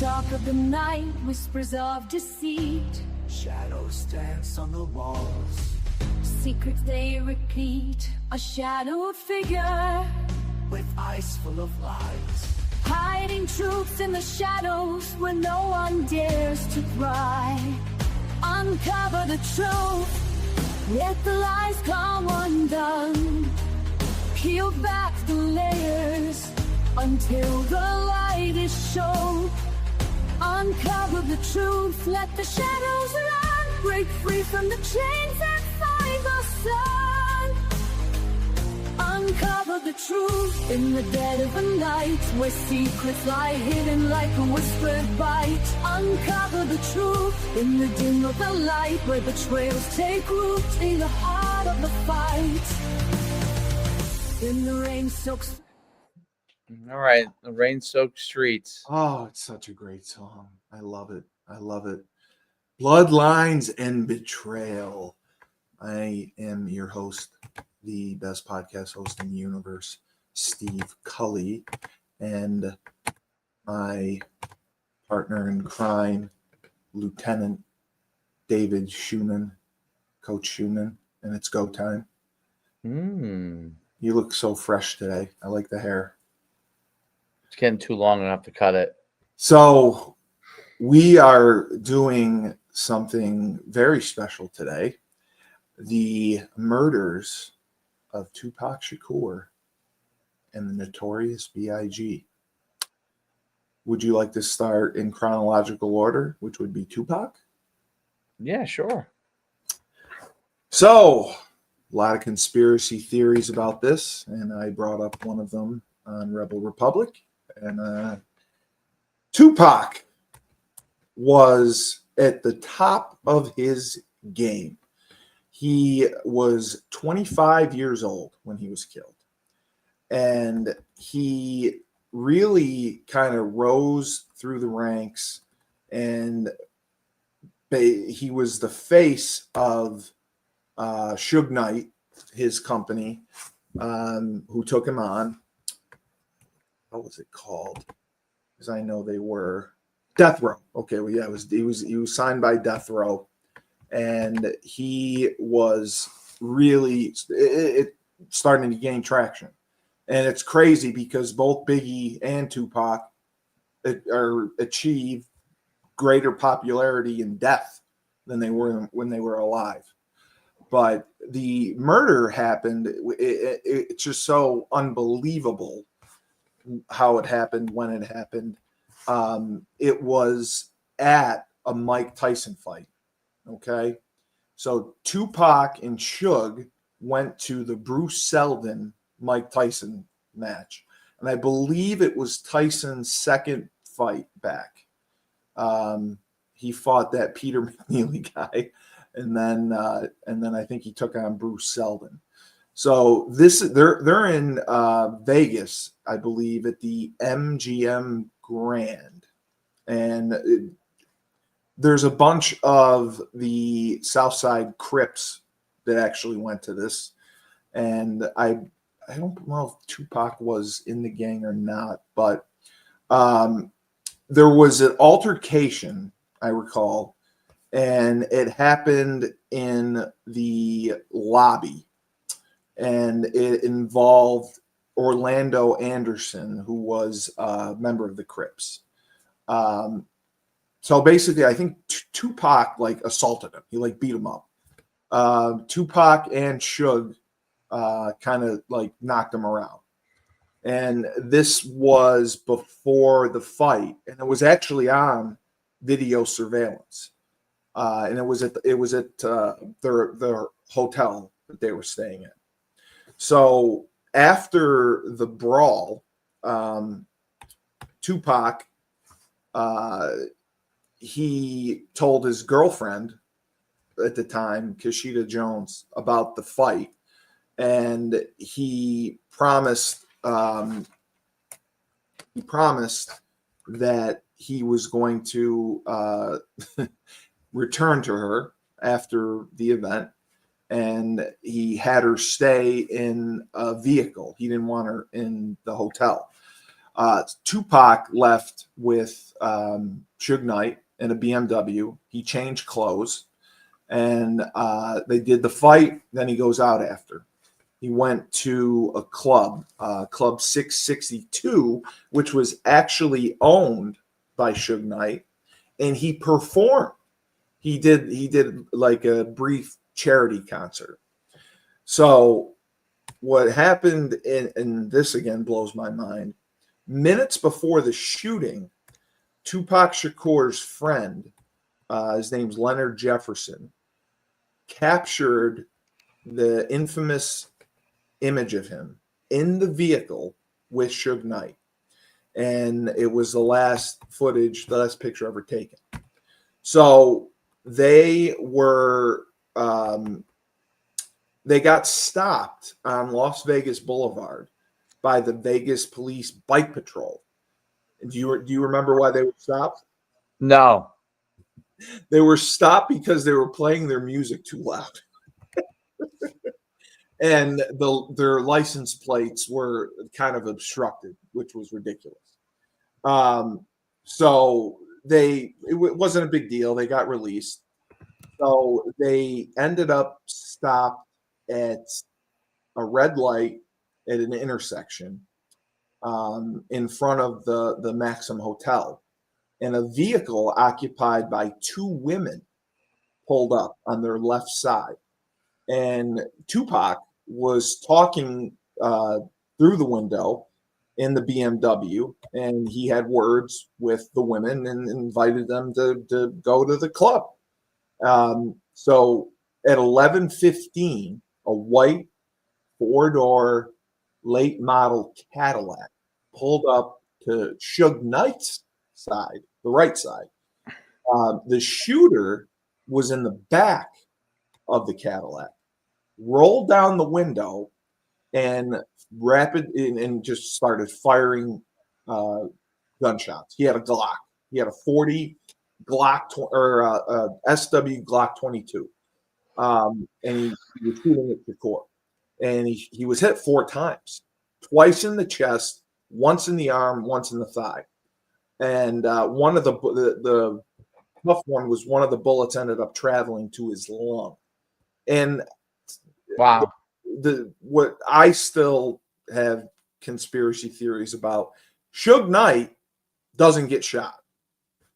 dark of the night, whispers of deceit. Shadows dance on the walls. Secrets they repeat. A shadowed figure with eyes full of light. Hiding truths in the shadows where no one dares to pry. Uncover the truth, let the lies come undone. Peel back the layers until the light is shown. Uncover the truth, let the shadows run. Break free from the chains and find the sun. Uncover the truth in the dead of the night, where secrets lie hidden like a whispered bite. Uncover the truth in the dim of the light, where betrayals take root in the heart of the fight. In the rain-soaked... All right, the rain-soaked streets. Oh, it's such a great song. I love it. I love it. Bloodlines and Betrayal. I am your host, the best podcast host in the universe, Steve Cully, and my partner in crime, Lieutenant David Schumann, Coach Schumann, and it's go time. You look so fresh today. I like the hair. It's getting too long enough to cut it. So we are doing something very special today. The murders of Tupac Shakur and the Notorious B.I.G. Would you like to start in chronological order, which would be Tupac? Yeah, sure. So, a lot of conspiracy theories about this, and I brought up one of them on Rebel Republic. And Tupac was at the top of his game. He was 25 years old when he was killed. And he really kind of rose through the ranks, and he was the face of Suge Knight, his company, who took him on. What was it called? Because I know they were Death Row. Okay, well, yeah, he was signed by Death Row, and he was really starting to gain traction. And it's crazy because both Biggie and Tupac achieved greater popularity in death than they were when they were alive. But the murder happened. It's just so unbelievable how it happened, when it happened. It was at a Mike Tyson fight. Okay. So Tupac and Suge went to the Bruce Seldon Mike Tyson match. And I believe it was Tyson's second fight back. He fought that Peter McNeely guy. And then I think he took on Bruce Seldon. So they're in Vegas, I believe, at the MGM Grand, and there's a bunch of the Southside Crips that actually went to this, and I don't know if Tupac was in the gang or not, but there was an altercation, I recall, and it happened in the lobby. And it involved Orlando Anderson, who was a member of the Crips. So basically, I think Tupac assaulted him. He beat him up. Tupac and Suge kind of knocked him around. And this was before the fight, and it was actually on video surveillance. And it was at their hotel that they were staying at. So after the brawl, Tupac, he told his girlfriend at the time, Kashida Jones, about the fight, and he promised that he was going to return to her after the event. And he had her stay in a vehicle. He didn't want her in the hotel. Tupac left with Suge Knight in a BMW. He changed clothes, and they did the fight. Then he goes out after. He went to a club, Club 662, which was actually owned by Suge Knight, and he performed. He did like a brief charity concert. So what happened, and this again blows my mind, minutes before the shooting, Tupac Shakur's friend, his name's Leonard Jefferson, captured the infamous image of him in the vehicle with Suge Knight. And it was the last footage, the last picture ever taken. So they were, they got stopped on Las Vegas Boulevard by the Vegas Police Bike Patrol. Do you remember why they were stopped? No. They were stopped because they were playing their music too loud. And their license plates were kind of obstructed, which was ridiculous. So it wasn't a big deal. They got released. So they ended up stopped at a red light at an intersection in front of the Maxim Hotel. And a vehicle occupied by two women pulled up on their left side. And Tupac was talking through the window in the BMW, and he had words with the women and invited them to go to the club. So at 11:15, a white four-door late model Cadillac pulled up to Suge Knight's side, the right side. The shooter was in the back of the Cadillac, rolled down the window, and just started firing gunshots. He had a Glock. He had a 40 Glock SW Glock 22, and he was shooting at Shakur. And he was hit 4 times, twice in the chest, once in the arm, once in the thigh. And one of the tough one was one of the bullets ended up traveling to his lung. And wow, what I still have conspiracy theories about, Suge Knight doesn't get shot.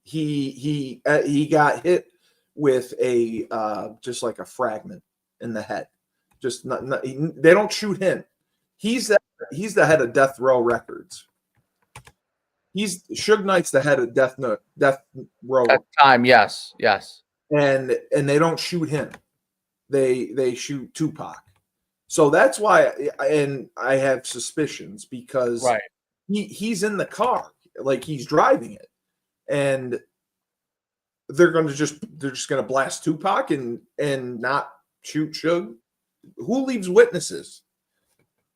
He got hit with a just like a fragment in the head. Just they don't shoot him. He's the head of Death Row Records. Suge Knight's the head of Death Row. at the time, yes. And they don't shoot him. They shoot Tupac. So that's why, and I have suspicions because he's in the car, like he's driving it, and they're just gonna blast Tupac and not shoot Suge. Who leaves witnesses?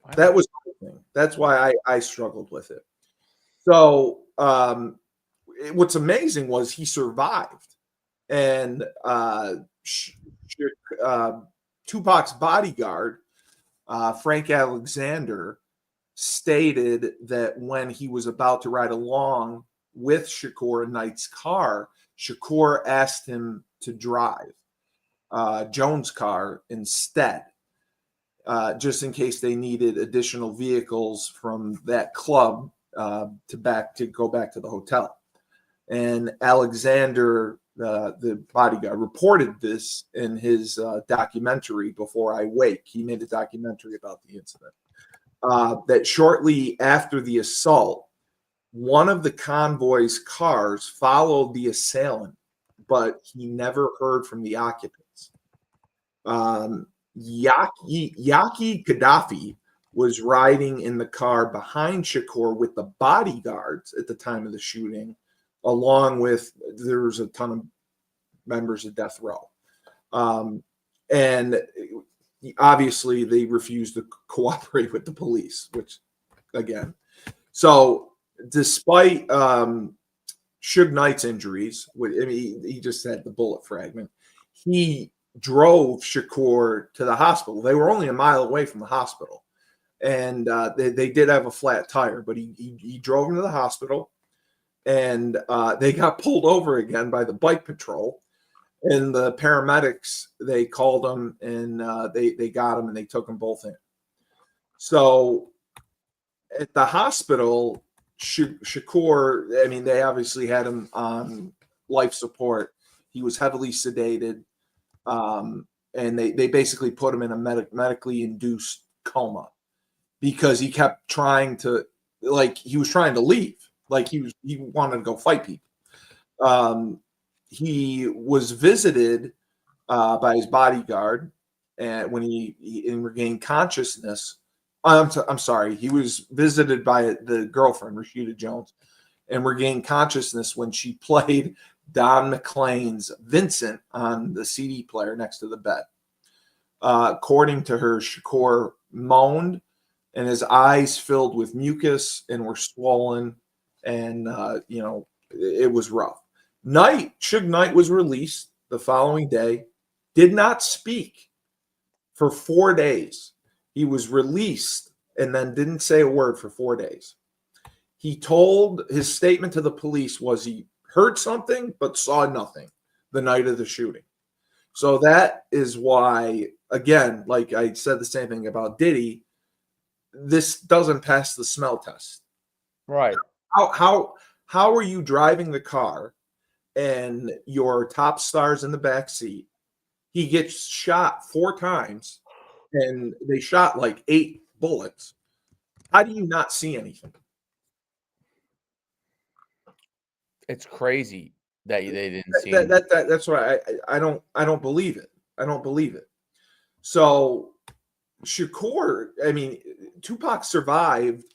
Wow. That was the thing. That's why I struggled with it. So what's amazing was he survived, and Tupac's bodyguard, Frank Alexander, stated that when he was about to ride along with Shakur in Knight's car, Shakur asked him to drive Jones' car instead, just in case they needed additional vehicles from that club to go back to the hotel. And Alexander, the bodyguard, reported this in his documentary Before I Wake. He made a documentary about the incident. That shortly after the assault, one of the convoy's cars followed the assailant, but he never heard from the occupants. Yaki Gaddafi was riding in the car behind Shakur with the bodyguards at the time of the shooting, along with there was a ton of members of Death Row. And obviously they refused to cooperate with the police, which again, so despite Suge Knight's injuries, he just had the bullet fragment, he drove Shakur to the hospital. They were only a mile away from the hospital. and they did have a flat tire, but he drove him to the hospital, and they got pulled over again by the bike patrol, and the paramedics, they called him, and they got him, and they took them both in. So at the hospital, Shakur, I mean, they obviously had him on life support. He was heavily sedated, and they basically put him in a medically induced coma because he kept trying to, like, he was trying to leave, like he wanted to go fight people. He was visited by his bodyguard, and when he regained consciousness. I'm sorry. He was visited by the girlfriend, Rashida Jones, and regained consciousness when she played Don McLean's Vincent on the CD player next to the bed. According to her, Shakur moaned, and his eyes filled with mucus and were swollen, and it was rough. Suge Knight was released the following day, did not speak for 4 days. He was released and then didn't say a word for 4 days. He told, his statement to the police was he heard something but saw nothing the night of the shooting. So that is why, again, like I said the same thing about Diddy, this doesn't pass the smell test. Right. How are you driving the car and your top star's in the back seat? He gets shot 4 times, and they shot like 8 bullets. How do you not see anything? It's crazy that they didn't see him. That's why I don't believe it. I don't believe it. So Shakur, I mean, Tupac survived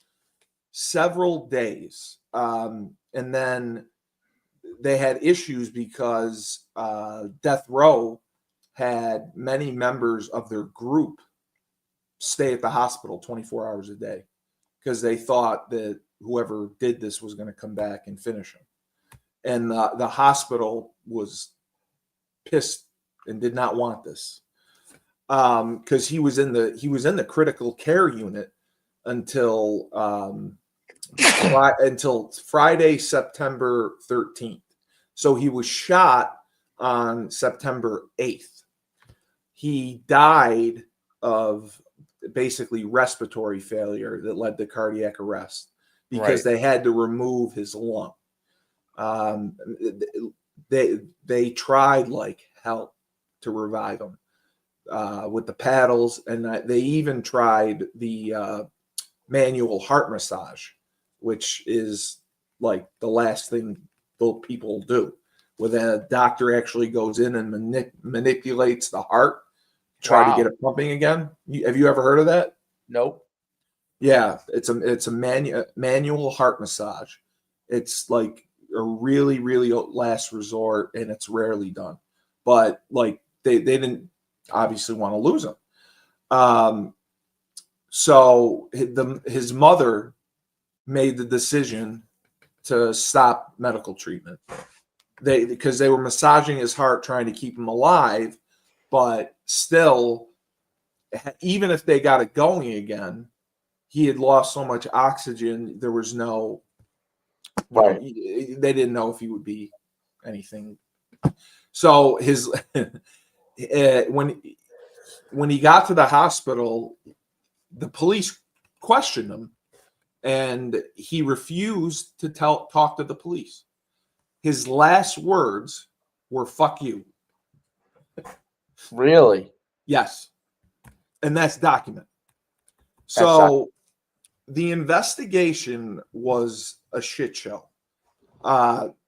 several days, and then they had issues because Death Row had many members of their group stay at the hospital 24 hours a day because they thought that whoever did this was going to come back and finish him. And the hospital was pissed and did not want this because he was in the critical care unit until Friday, September 13th. So he was shot on September 8th. He died of basically respiratory failure that led to cardiac arrest because they had to remove his lung. They tried like hell to revive him with the paddles, and they even tried the manual heart massage, which is like the last thing people do, where the doctor actually goes in and manipulates the heart, try to get it pumping again. Have you ever heard of that? Nope. Yeah, it's a manual heart massage. It's like a really, really last resort, and it's rarely done. But like they didn't obviously want to lose him. So his mother made the decision to stop medical treatment. Because they were massaging his heart, trying to keep him alive, but still, even if they got it going again, he had lost so much oxygen. There was no, they didn't know if he would be anything. So when he got to the hospital, the police questioned him, and he refused to talk to the police. His last words were "fuck you." Really? Yes. And that's documented. So the investigation was a shit show.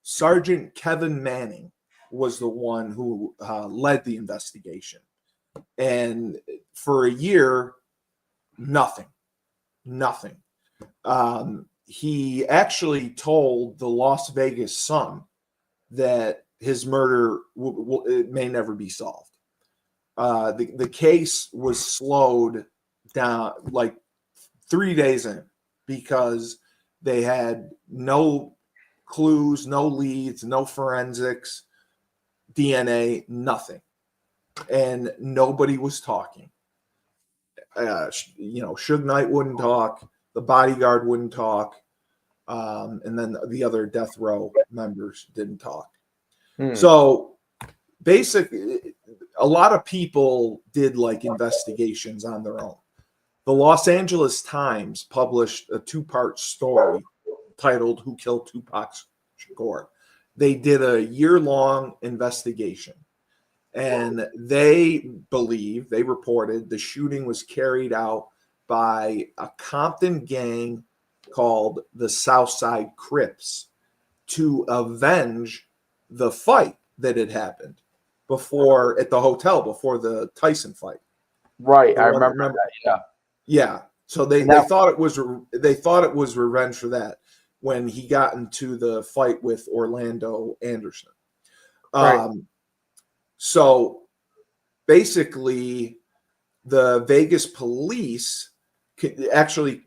Sergeant Kevin Manning was the one who led the investigation. And for a year, nothing. He actually told the Las Vegas Sun that his murder it may never be solved. The case was slowed down like 3 days in because they had no clues, no leads, no forensics, DNA, nothing. And nobody was talking. Suge Knight wouldn't talk, the bodyguard wouldn't talk, and then the other death row members didn't talk. So basically, a lot of people did like investigations on their own. The Los Angeles Times published a 2-part story titled "Who Killed Tupac Shakur." They did a year-long investigation, and they reported the shooting was carried out by a Compton gang called the Southside Crips to avenge the fight that had happened at the hotel before the Tyson fight. Right, I remember that. Yeah. Yeah. So they thought it was revenge for that when he got into the fight with Orlando Anderson. Right. So basically, the Vegas police actually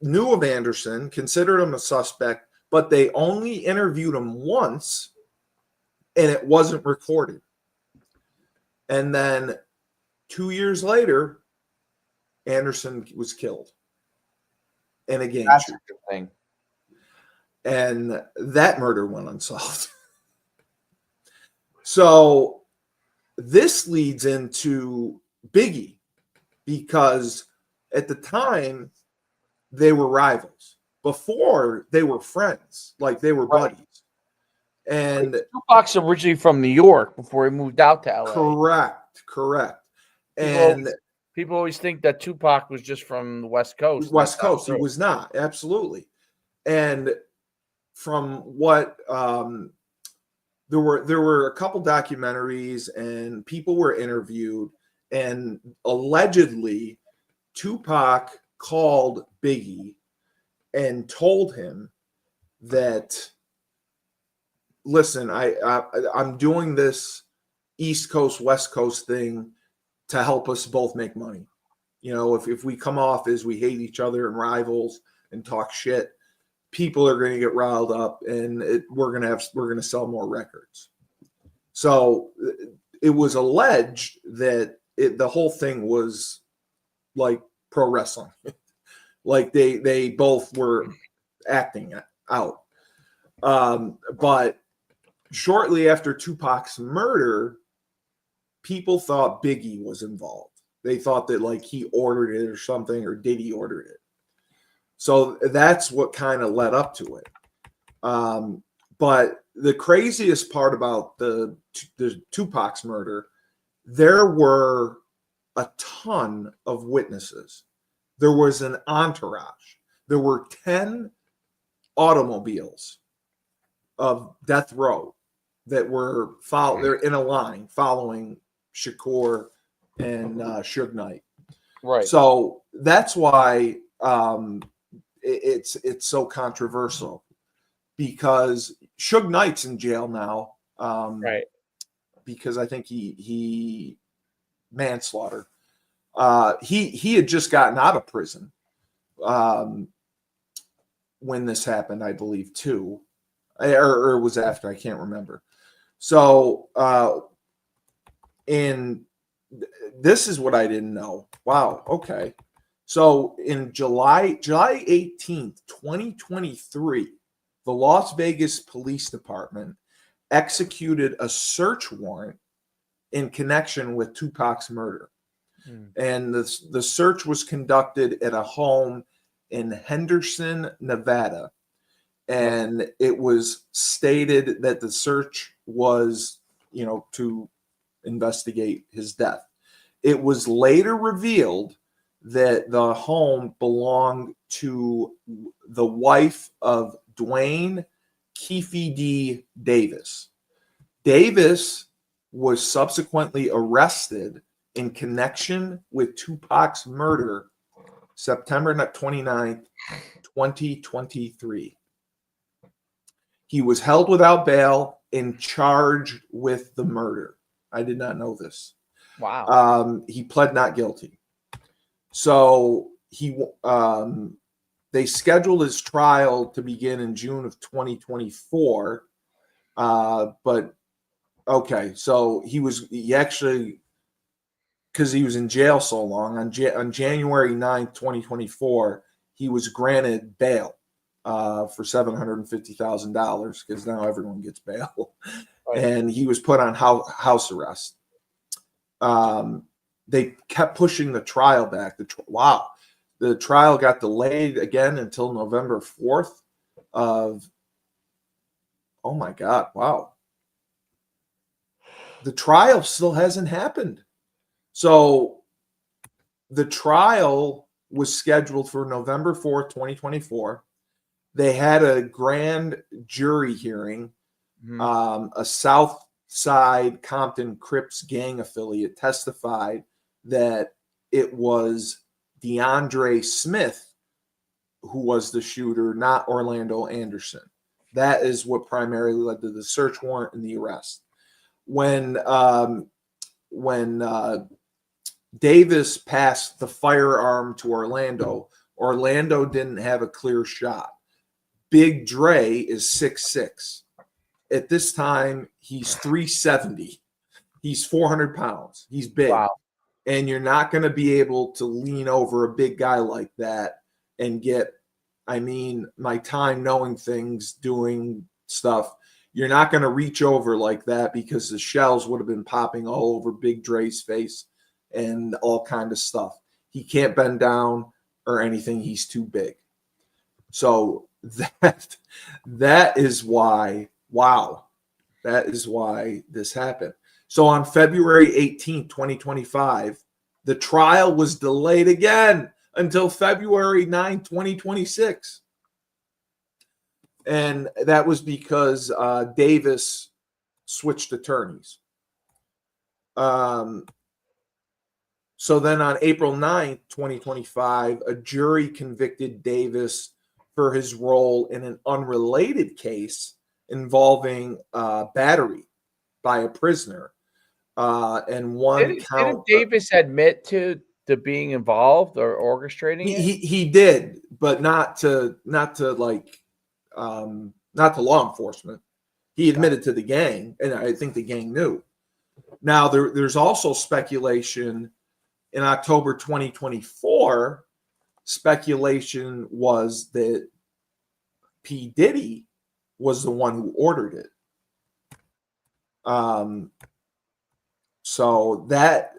knew of Anderson, considered him a suspect, but they only interviewed him once, and it wasn't recorded. And then 2 years later, Anderson was killed in a gang shooting. Thing. And that murder went unsolved. So this leads into Biggie, because at the time they were rivals. Before they were friends, like they were buddies. And Tupac's originally from New York before he moved out to LA. Correct. And people always think that Tupac was just from the West Coast. West Coast, he was not, absolutely. And from what there were a couple documentaries and people were interviewed, and allegedly Tupac called Biggie and told him that, listen, I'm doing this East Coast, West Coast thing to help us both make money. If we come off as we hate each other and rivals and talk shit, people are going to get riled up, and we're going to sell more records. So it was alleged that the whole thing was like pro wrestling, like they both were acting out. But shortly after Tupac's murder, people thought Biggie was involved. They thought that like he ordered it or something, or Diddy ordered it. So that's what kind of led up to it. But the craziest part about the Tupac's murder, there were a ton of witnesses. There was an entourage. There were 10 automobiles of death row that were they're in a line following Shakur and Suge Knight. Right. So that's why it's so controversial, because Suge Knight's in jail now. Right. Because I think he manslaughter. He had just gotten out of prison when this happened, I believe, too, or it was after. I can't remember. So, and this is what I didn't know. Wow. Okay. So in July 18th, 2023, the Las Vegas Police Department executed a search warrant in connection with Tupac's murder. And the search was conducted at a home in Henderson, Nevada. And it was stated that the search was, to investigate his death. It was later revealed that the home belonged to the wife of Dwayne Keefe D. Davis. Davis was subsequently arrested in connection with Tupac's murder September 29th, 2023. He was held without bail and charged with the murder. I did not know this. Wow. He pled not guilty. So they scheduled his trial to begin in June of 2024. But okay, so he actually because he was in jail so long. On January 9th, 2024, he was granted bail for $750,000 because now everyone gets bail. Right. And he was put on house arrest. They kept pushing the trial back. The trial got delayed again until November 4th of, oh my God, wow. The trial still hasn't happened. So the trial was scheduled for November 4th, 2024. They had a grand jury hearing. A South Side Compton Crips gang affiliate testified that it was DeAndre Smith who was the shooter, not Orlando Anderson. That is what primarily led to the search warrant and the arrest. When Davis passed the firearm to Orlando, Orlando didn't have a clear shot. Big Dre is 6'6". At this time, he's 370. He's 400 pounds. He's big. Wow. And you're not going to be able to lean over a big guy like that and get, I mean, my time knowing things, doing stuff. You're not going to reach over like that because the shells would have been popping all over Big Dre's face and all kind of stuff. He can't bend down or anything. He's too big. So that is why, wow, that is why this happened. So on February 18th, 2025, the trial was delayed again until February 9th, 2026. And that was because Davis switched attorneys. So then on April 9th, 2025, a jury convicted Davis for his role in an unrelated case involving battery by a prisoner. And one count. Didn't Davis admit to being involved or orchestrating it? He did, but not to law enforcement. He admitted to the gang, and I think the gang knew. Now there's also speculation in October 2024. Speculation was that P. Diddy was the one who ordered it. So that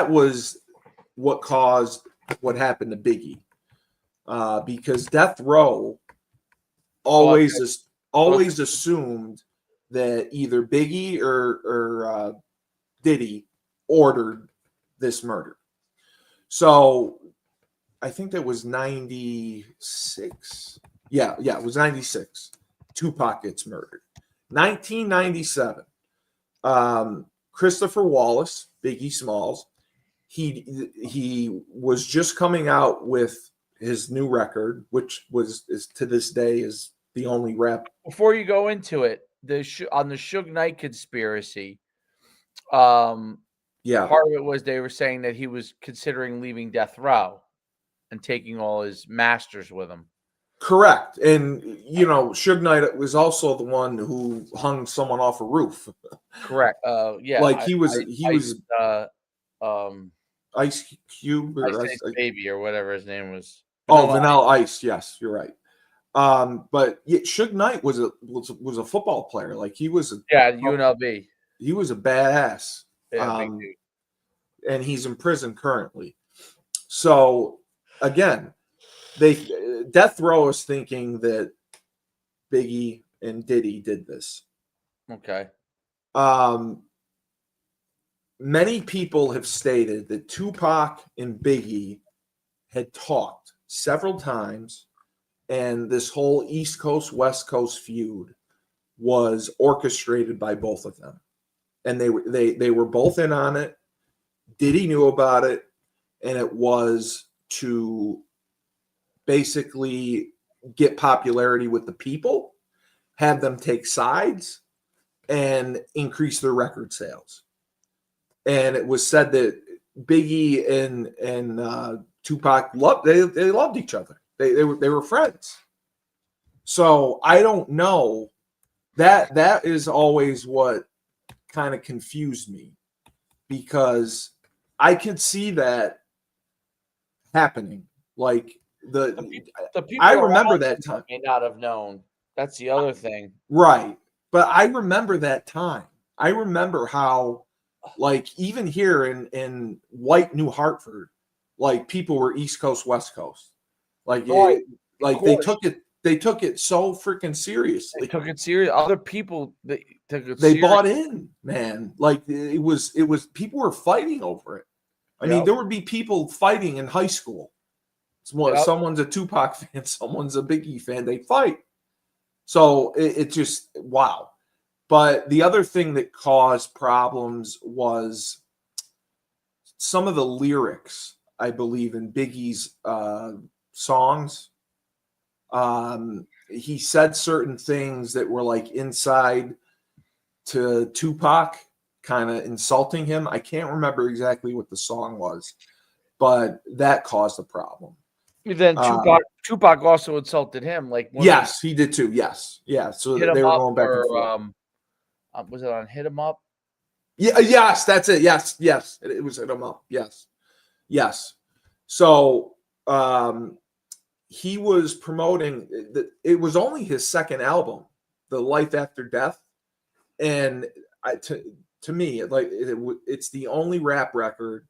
was what caused what happened to Biggie, because Death Row always assumed that either Biggie or Diddy ordered this murder. So I think that was 96. Yeah, it was 96. Tupac gets murdered. 1997. Christopher Wallace, Biggie Smalls, he was just coming out with his new record, which is to this day is the only rap. Before you go into it, on the Suge Knight conspiracy, Yeah, part of it was they were saying that he was considering leaving Death Row and taking all his masters with him. correct. And Suge Knight was also the one who hung someone off a roof. Correct. Yeah. Like he was Ice Cube or Ice Baby or whatever his name was. Vanilla Ice. Yes, you're right. But Suge Knight was a football player. Like he was UNLV. He was a badass. Yeah, and he's in prison currently. So again, Death Row is thinking that Biggie and Diddy did this. Okay. Many people have stated that Tupac and Biggie had talked several times, and this whole East Coast, West Coast feud was orchestrated by both of them. And they were both in on it. Diddy knew about it, and it was to basically get popularity with the people, have them take sides, and increase their record sales. And it was said that Biggie and Tupac loved each other. They were friends. So I don't know. That is always what kind of confused me, because I could see that happening. Like The people I remember around that him time. may not have known. That's the other thing. Right. But I remember that time. I remember how, like, even here in White New Hartford, like people were East Coast, West Coast. Like Right. Of like course. they took it so freaking They seriously. took it serious. Other people they took it They serious. bought in, man. Like it was people were fighting over it. I mean, Yep. there would be people fighting in high school. Yep. Someone's a Tupac fan, someone's a Biggie fan. They fight. So it just wow. But the other thing that caused problems was some of the lyrics, I believe, in Biggie's songs. He said certain things that were like inside to Tupac, kind of insulting him. I can't remember exactly what the song was, but that caused a problem. Then Tupac also insulted him. Like Yes, he did too. Yes, yeah. So hit they him were up going back and or forth. was it on Hit 'em Up? Yeah, yes, that's it. Yes, yes. It was hit him up. Yes. Yes. So he was promoting it was only his second album, The Life After Death. And to me, it's the only rap record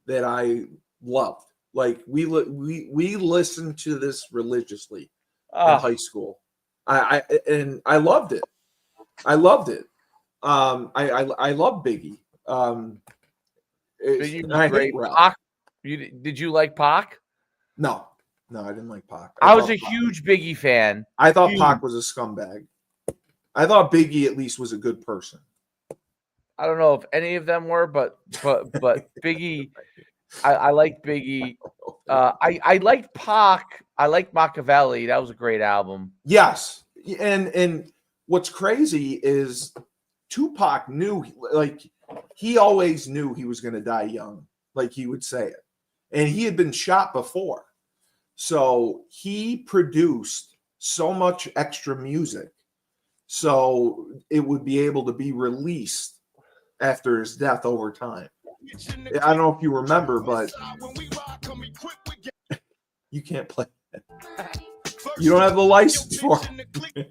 that I loved. Like we listened to this religiously in high school. I loved it. I loved it. I love Biggie. Biggie was I great. hate rap. Pac, did you like Pac? No, I didn't like Pac. I was a huge Biggie fan. I thought Huge. Pac was a scumbag. I thought Biggie at least was a good person. I don't know if any of them were, but Biggie, I like Biggie. I liked Pac. I liked Machiavelli. That was a great album. Yes, and what's crazy is Tupac knew, like he always knew he was going to die young, like he would say it, and he had been shot before, so he produced so much extra music, so it would be able to be released after his death over time. I don't know if you remember, but you can't play it. You don't have the license for it.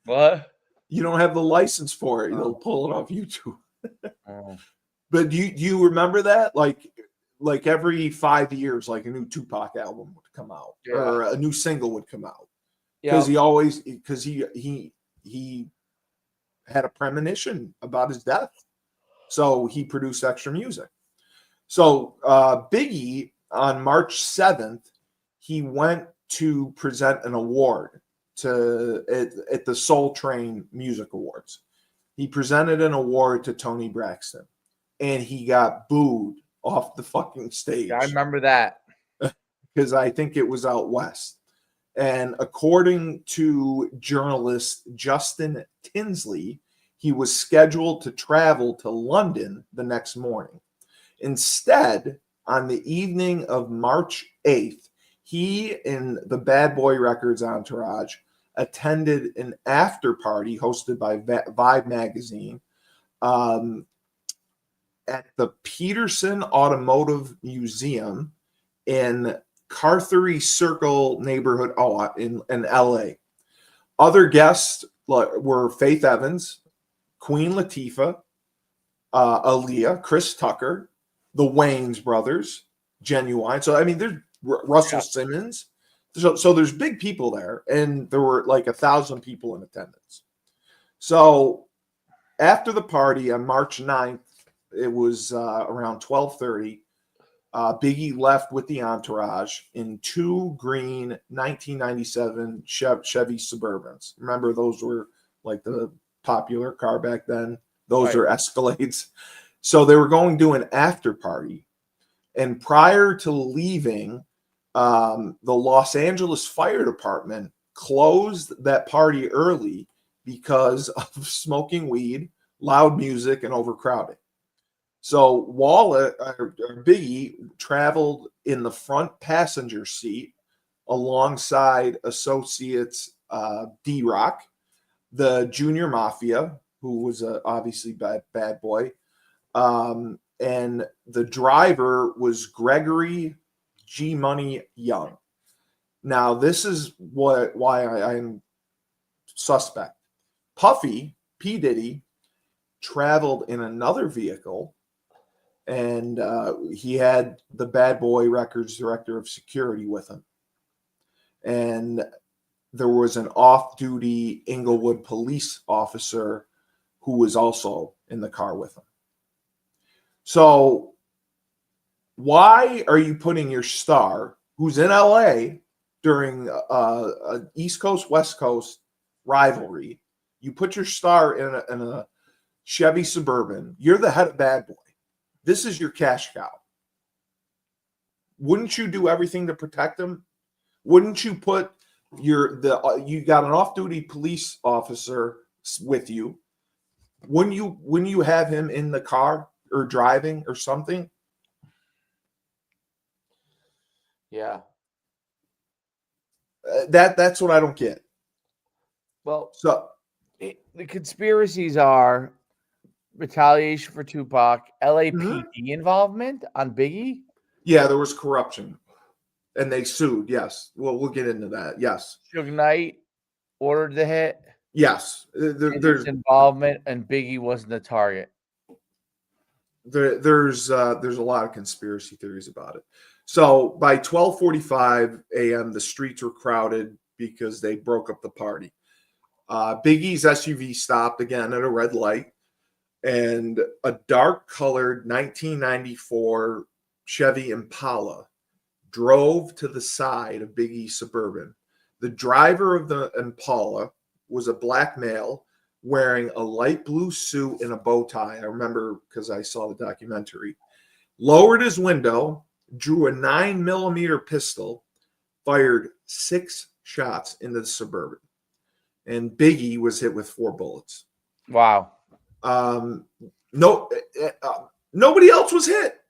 What? You don't have the license for it. They'll pull it off YouTube. Oh. But do you remember that? Like every 5 years, like a new Tupac album would come out, or a new single would come out. Because he had a premonition about his death. So he produced extra music. So Biggie, on March 7th, he went to present an award at the Soul Train Music Awards. He presented an award to Tony Braxton, and he got booed off the fucking stage. Yeah, I remember that. Because I think it was out west. And according to journalist Justin Tinsley, he was scheduled to travel to London the next morning. Instead, on the evening of March 8th, he and the Bad Boy Records entourage attended an after party hosted by Vibe magazine at the Peterson Automotive Museum in Carthery Circle neighborhood, in LA. Other guests were Faith Evans, Queen Latifah, Aaliyah, Chris Tucker, the Wayans brothers, Genuine. So I mean, there's Russell Simmons. So there's big people there, and there were like 1,000 people in attendance. So after the party on March 9th, it was around 12:30. Biggie left with the entourage in two green 1997 Chevy Suburbans. Remember, those were like the popular car back then. Those are Escalades. So they were going to an after party. And prior to leaving, the Los Angeles Fire Department closed that party early because of smoking weed, loud music, and overcrowding. So Biggie traveled in the front passenger seat alongside associates D-Rock, the Junior Mafia, who was obviously bad boy, and the driver was Gregory G. Money Young. Now, this is why I'm suspect. Puffy, P. Diddy, traveled in another vehicle, and he had the Bad Boy Records director of security with him. And there was an off-duty Inglewood police officer who was also in the car with him. So why are you putting your star, who's in LA during an East Coast, West Coast rivalry, you put your star in a Chevy Suburban, you're the head of Bad Boy. This is your cash cow. Wouldn't you do everything to protect him? Wouldn't you put you got an off-duty police officer with you? Wouldn't you have him in the car or driving or something? Yeah. That's what I don't get. Well, So the conspiracies are retaliation for Tupac, LAPD involvement on Biggie. yeah, there was corruption, and they sued. Yes, well, we'll get into that. Yes, Suge Knight ordered the hit. yes. And There's his involvement, and Biggie wasn't the target. there's a lot of conspiracy theories about it. So by 12:45 a.m., the streets were crowded because they broke up the party. Biggie's SUV stopped again at a red light, and a dark-colored 1994 Chevy Impala drove to the side of Biggie's Suburban. The driver of the Impala was a black male wearing a light blue suit and a bow tie. I remember because I saw the documentary. Lowered his window, drew a 9mm pistol, fired 6 shots into the Suburban. And Biggie was hit with 4 bullets. Wow. Nobody else was hit.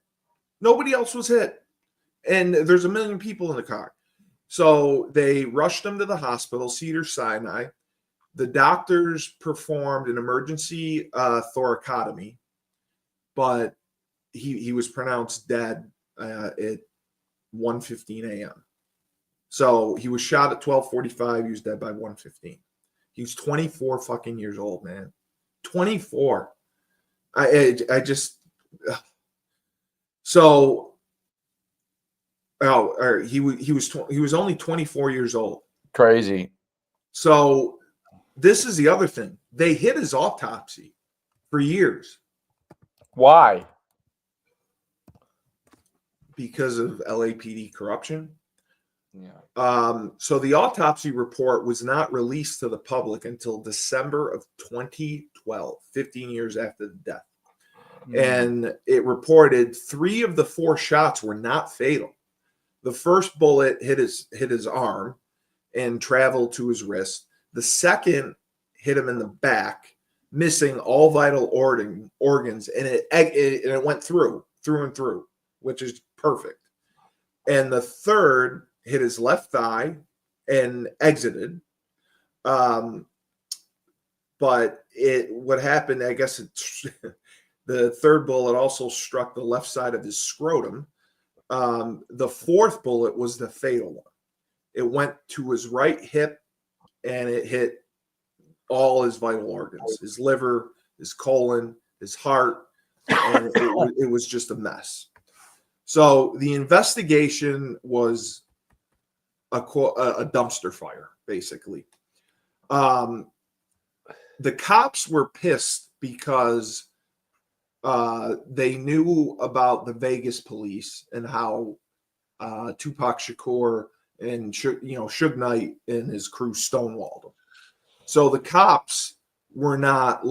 Nobody else was hit. And there's 1 million people in the car. So they rushed him to the hospital, Cedars-Sinai. The doctors performed an emergency thoracotomy, but he was pronounced dead at 1:15 a.m. So he was shot at 12:45. He was dead by 1:15. He was 24 fucking years old, man. 24. I just so he was only 24 years old. Crazy. So this is the other thing. They hid his autopsy for years Why? because of LAPD corruption. Yeah. So the autopsy report was not released to the public until December of 2012, 15 years after the death. And it reported 3 of the 4 shots were not fatal. The first bullet hit his arm and traveled to his wrist. The second hit him in the back, missing all vital organs, and it went through and through, which is perfect. And the third hit his left thigh and exited. But what happened, I guess the third bullet also struck the left side of his scrotum. The fourth bullet was the fatal one. It went to his right hip and it hit all his vital organs, his liver, his colon, his heart, and it was just a mess. So the investigation was a dumpster fire, basically. The cops were pissed because they knew about the Vegas police and how Tupac Shakur and Suge Knight and his crew stonewalled them. So the cops were not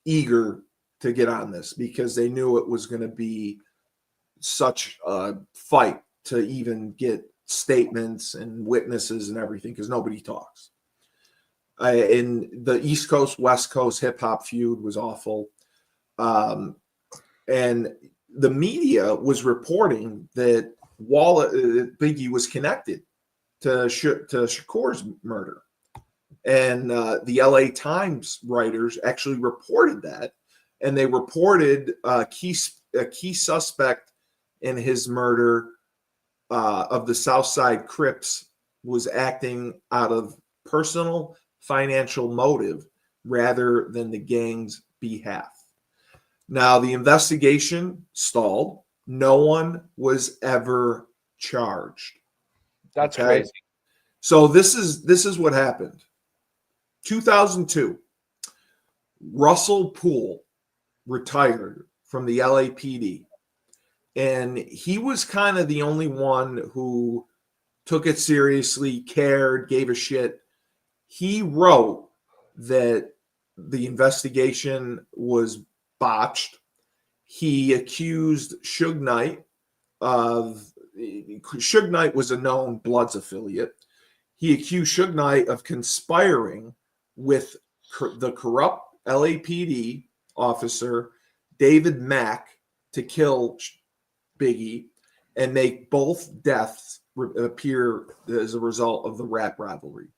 eager to get on this because they knew it was going to be such a fight to even get statements and witnesses and everything because nobody talks. And the East Coast, West Coast hip hop feud was awful. And the media was reporting that Biggie was connected to Shakur's murder. And the LA Times writers actually reported that. And they reported key a key suspect in his murder of the Southside Crips was acting out of personal financial motive rather than the gang's behalf. Now, the investigation stalled. No one was ever charged. That's Okay? crazy. So this is what happened. 2002, Russell Poole retired from the LAPD. And he was kind of the only one who took it seriously, cared, gave a shit. He wrote that the investigation was botched. He accused Suge Knight of Suge Knight was a known Bloods affiliate. He accused Suge Knight of conspiring with the corrupt LAPD officer David Mack to kill Biggie and make both deaths appear as a result of the rap rivalry.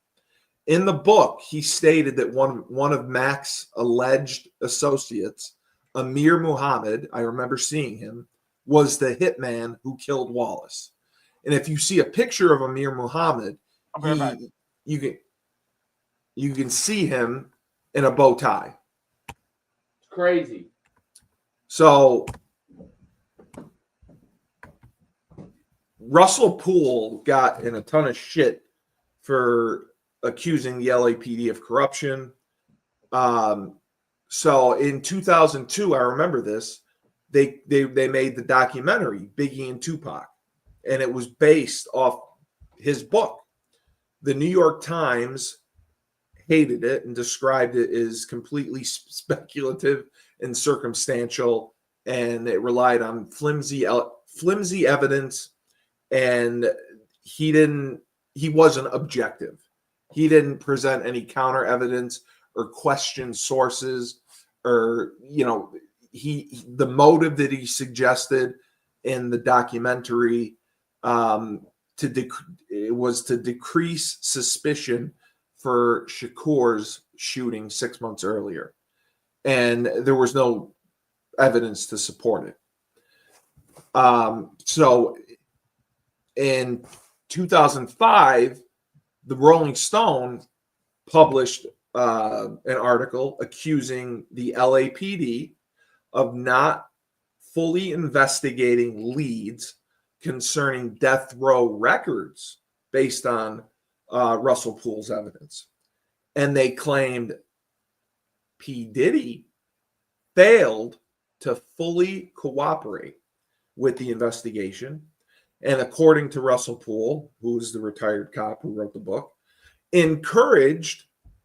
In the book, he stated that one of Mack's alleged associates, Amir Muhammad, I remember seeing him, was the hitman who killed Wallace. And if you see a picture of Amir Muhammad, you can see him in a bow tie. It's crazy. So Russell Poole got in a ton of shit for accusing the LAPD of corruption. So in 2002, I remember this, they made the documentary Biggie and Tupac, and it was based off his book. The New York Times hated it and described it as completely speculative and circumstantial, and it relied on flimsy evidence, and he wasn't objective. He didn't present any counter evidence or question sources, or the motive that he suggested in the documentary was to decrease suspicion for Shakur's shooting 6 months earlier, and there was no evidence to support it. So in 2005, the Rolling Stone published an article accusing the LAPD of not fully investigating leads concerning death row records based on Russell Poole's evidence. And they claimed P. Diddy failed to fully cooperate with the investigation. And according to Russell Poole, who's the retired cop who wrote the book, encouraged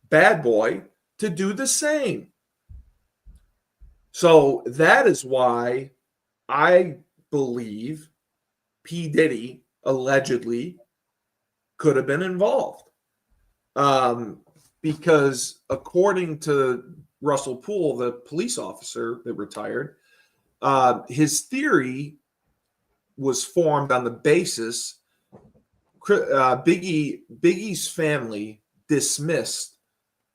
Bad Boy to do the same. So that is why I believe P. Diddy allegedly could have been involved. Because according to Russell Poole, the police officer that retired, his theory was formed on the basis Biggie's family dismissed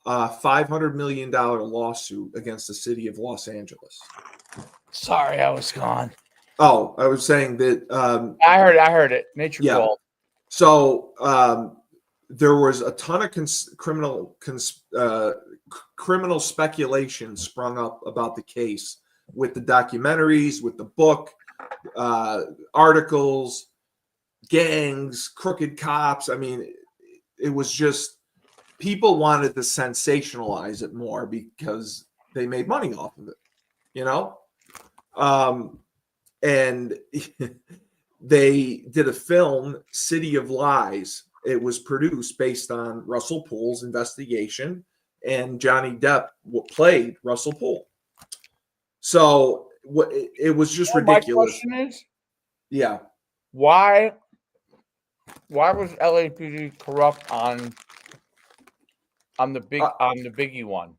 a $500 million lawsuit against the city of Los Angeles. Sorry, I was gone. Oh, I was saying that I heard it. Nature called. So there was a ton of criminal speculation sprung up about the case with the documentaries, with the book, articles, gangs, crooked cops. I mean, it was just people wanted to sensationalize it more because they made money off of it, and they did a film, City of Lies. It was produced based on Russell Poole's investigation, and Johnny Depp played Russell Poole. So it was just ridiculous. My question is, why was LAPD corrupt on the Biggie one?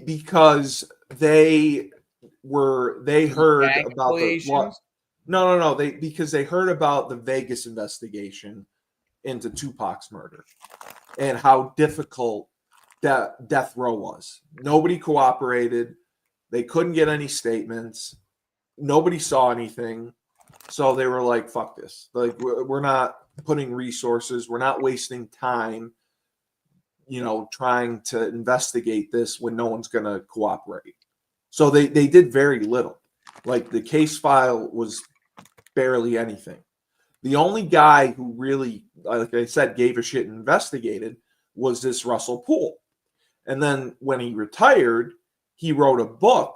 Because they heard about because they heard about the Vegas investigation into Tupac's murder and how difficult death row was. Nobody cooperated. They couldn't get any statements. nobody saw anything. So they were like, fuck this. Like, we're not putting resources. We're not wasting time, trying to investigate this when no one's going to cooperate. So they did very little. Like, the case file was barely anything. The only guy who really, like I said, gave a shit and investigated was this Russell Poole. And then when he retired, he wrote a book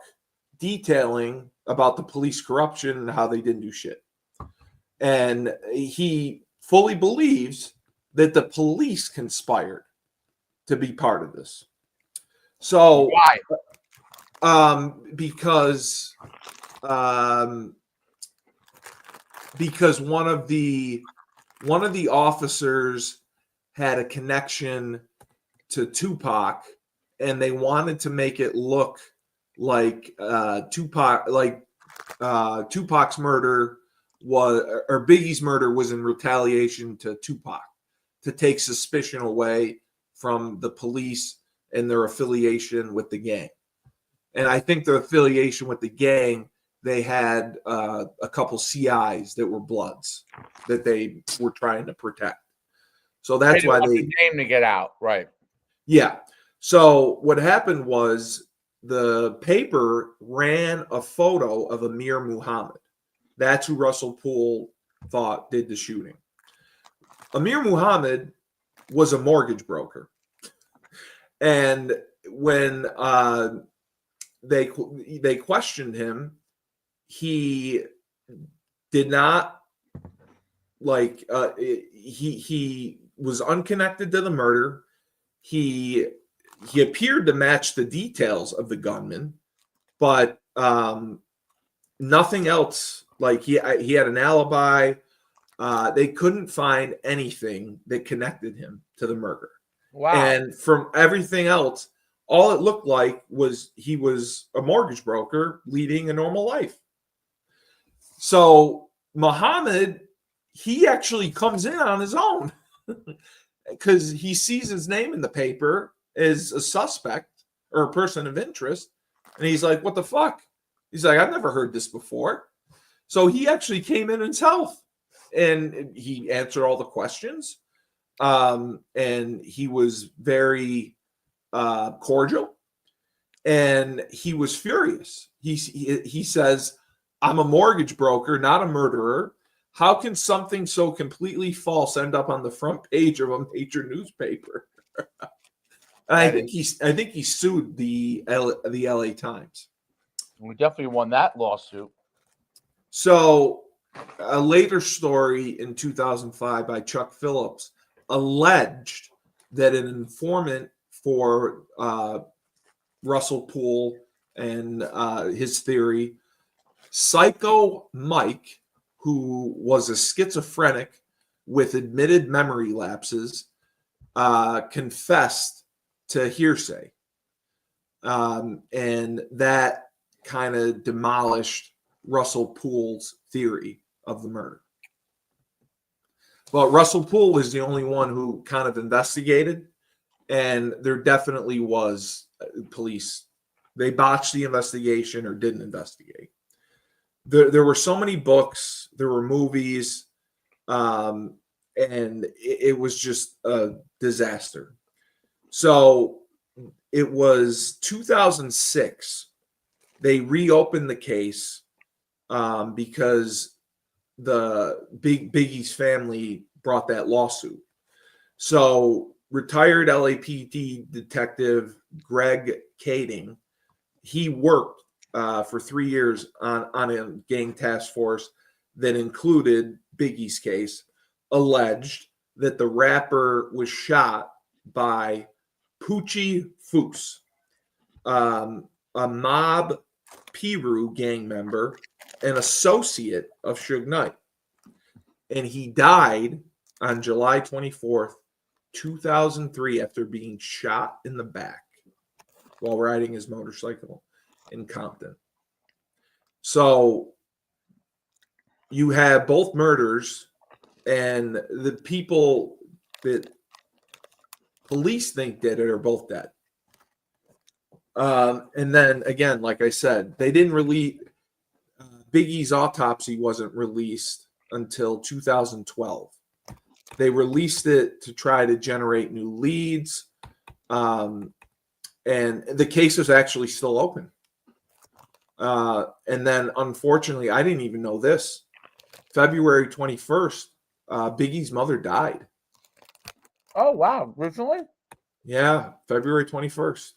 detailing about the police corruption and how they didn't do shit. And he fully believes that the police conspired to be part of this. So why? Because one of the officers had a connection to Tupac, and they wanted to make it look like Tupac's murder or Biggie's murder was in retaliation to Tupac, to take suspicion away from the police and their affiliation with the gang. And I think their affiliation with the gang, they had a couple CIs that were Bloods that they were trying to protect. So that's why the name to get out, right? Yeah. So what happened was the paper ran a photo of Amir Muhammad. That's who Russell Poole thought did the shooting. Amir Muhammad was a mortgage broker. And when they questioned him, he did not he was unconnected to the murder. He appeared to match the details of the gunman, but nothing else. Like he had an alibi. They couldn't find anything that connected him to the murder. Wow. And from everything else, all it looked like was he was a mortgage broker leading a normal life. So Muhammad, he actually comes in on his own because he sees his name in the paper as a suspect or a person of interest. And he's like, what the fuck? He's like, I've never heard this before. So he actually came in himself and he answered all the questions. And he was very cordial, and he was furious. He says, I'm a mortgage broker, not a murderer. How can something so completely false end up on the front page of a major newspaper? I think he sued the LA Times. We definitely won that lawsuit. So a later story in 2005 by Chuck Phillips alleged that an informant for Russell Poole and his theory, Psycho Mike, who was a schizophrenic with admitted memory lapses, confessed to hearsay. And that kind of demolished Russell Poole's theory of the murder. But Russell Poole was the only one who kind of investigated, and there definitely was police. They botched the investigation or didn't investigate. There were so many books, there were movies, and it was just a disaster. So it was 2006. They reopened the case because the Biggie's family brought that lawsuit. So retired LAPD detective Greg Kading, he worked for 3 years on a gang task force that included Biggie's case, alleged that the rapper was shot by Poochie Foose, a mob Piru gang member, an associate of Suge Knight. And he died on July 24th, 2003, after being shot in the back while riding his motorcycle in Compton. So you have both murders, and the people that police think did it are both dead. And then again, like I said, they didn't really. Biggie's autopsy wasn't released until 2012. They released it to try to generate new leads, and the case is actually still open. And then, unfortunately, I didn't even know this. February 21st, Biggie's mother died. Oh, wow. Recently? Yeah, February 21st.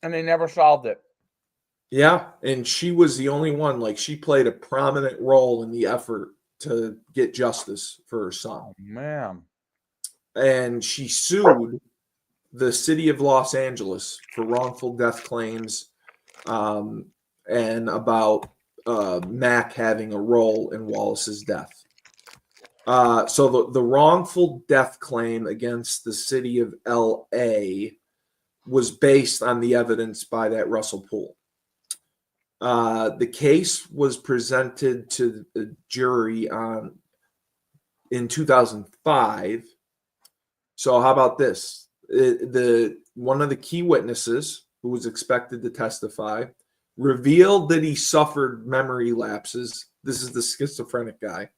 And they never solved it. Yeah, and she was the only one. Like, she played a prominent role in the effort to get justice for her son. Oh, man. And she sued the city of Los Angeles for wrongful death claims, and about Mac having a role in Wallace's death. So the wrongful death claim against the city of L.A. was based on the evidence by that Russell Poole. The case was presented to the jury in 2005. So how about this? One of the key witnesses, who was expected to testify, revealed that he suffered memory lapses. This is the schizophrenic guy,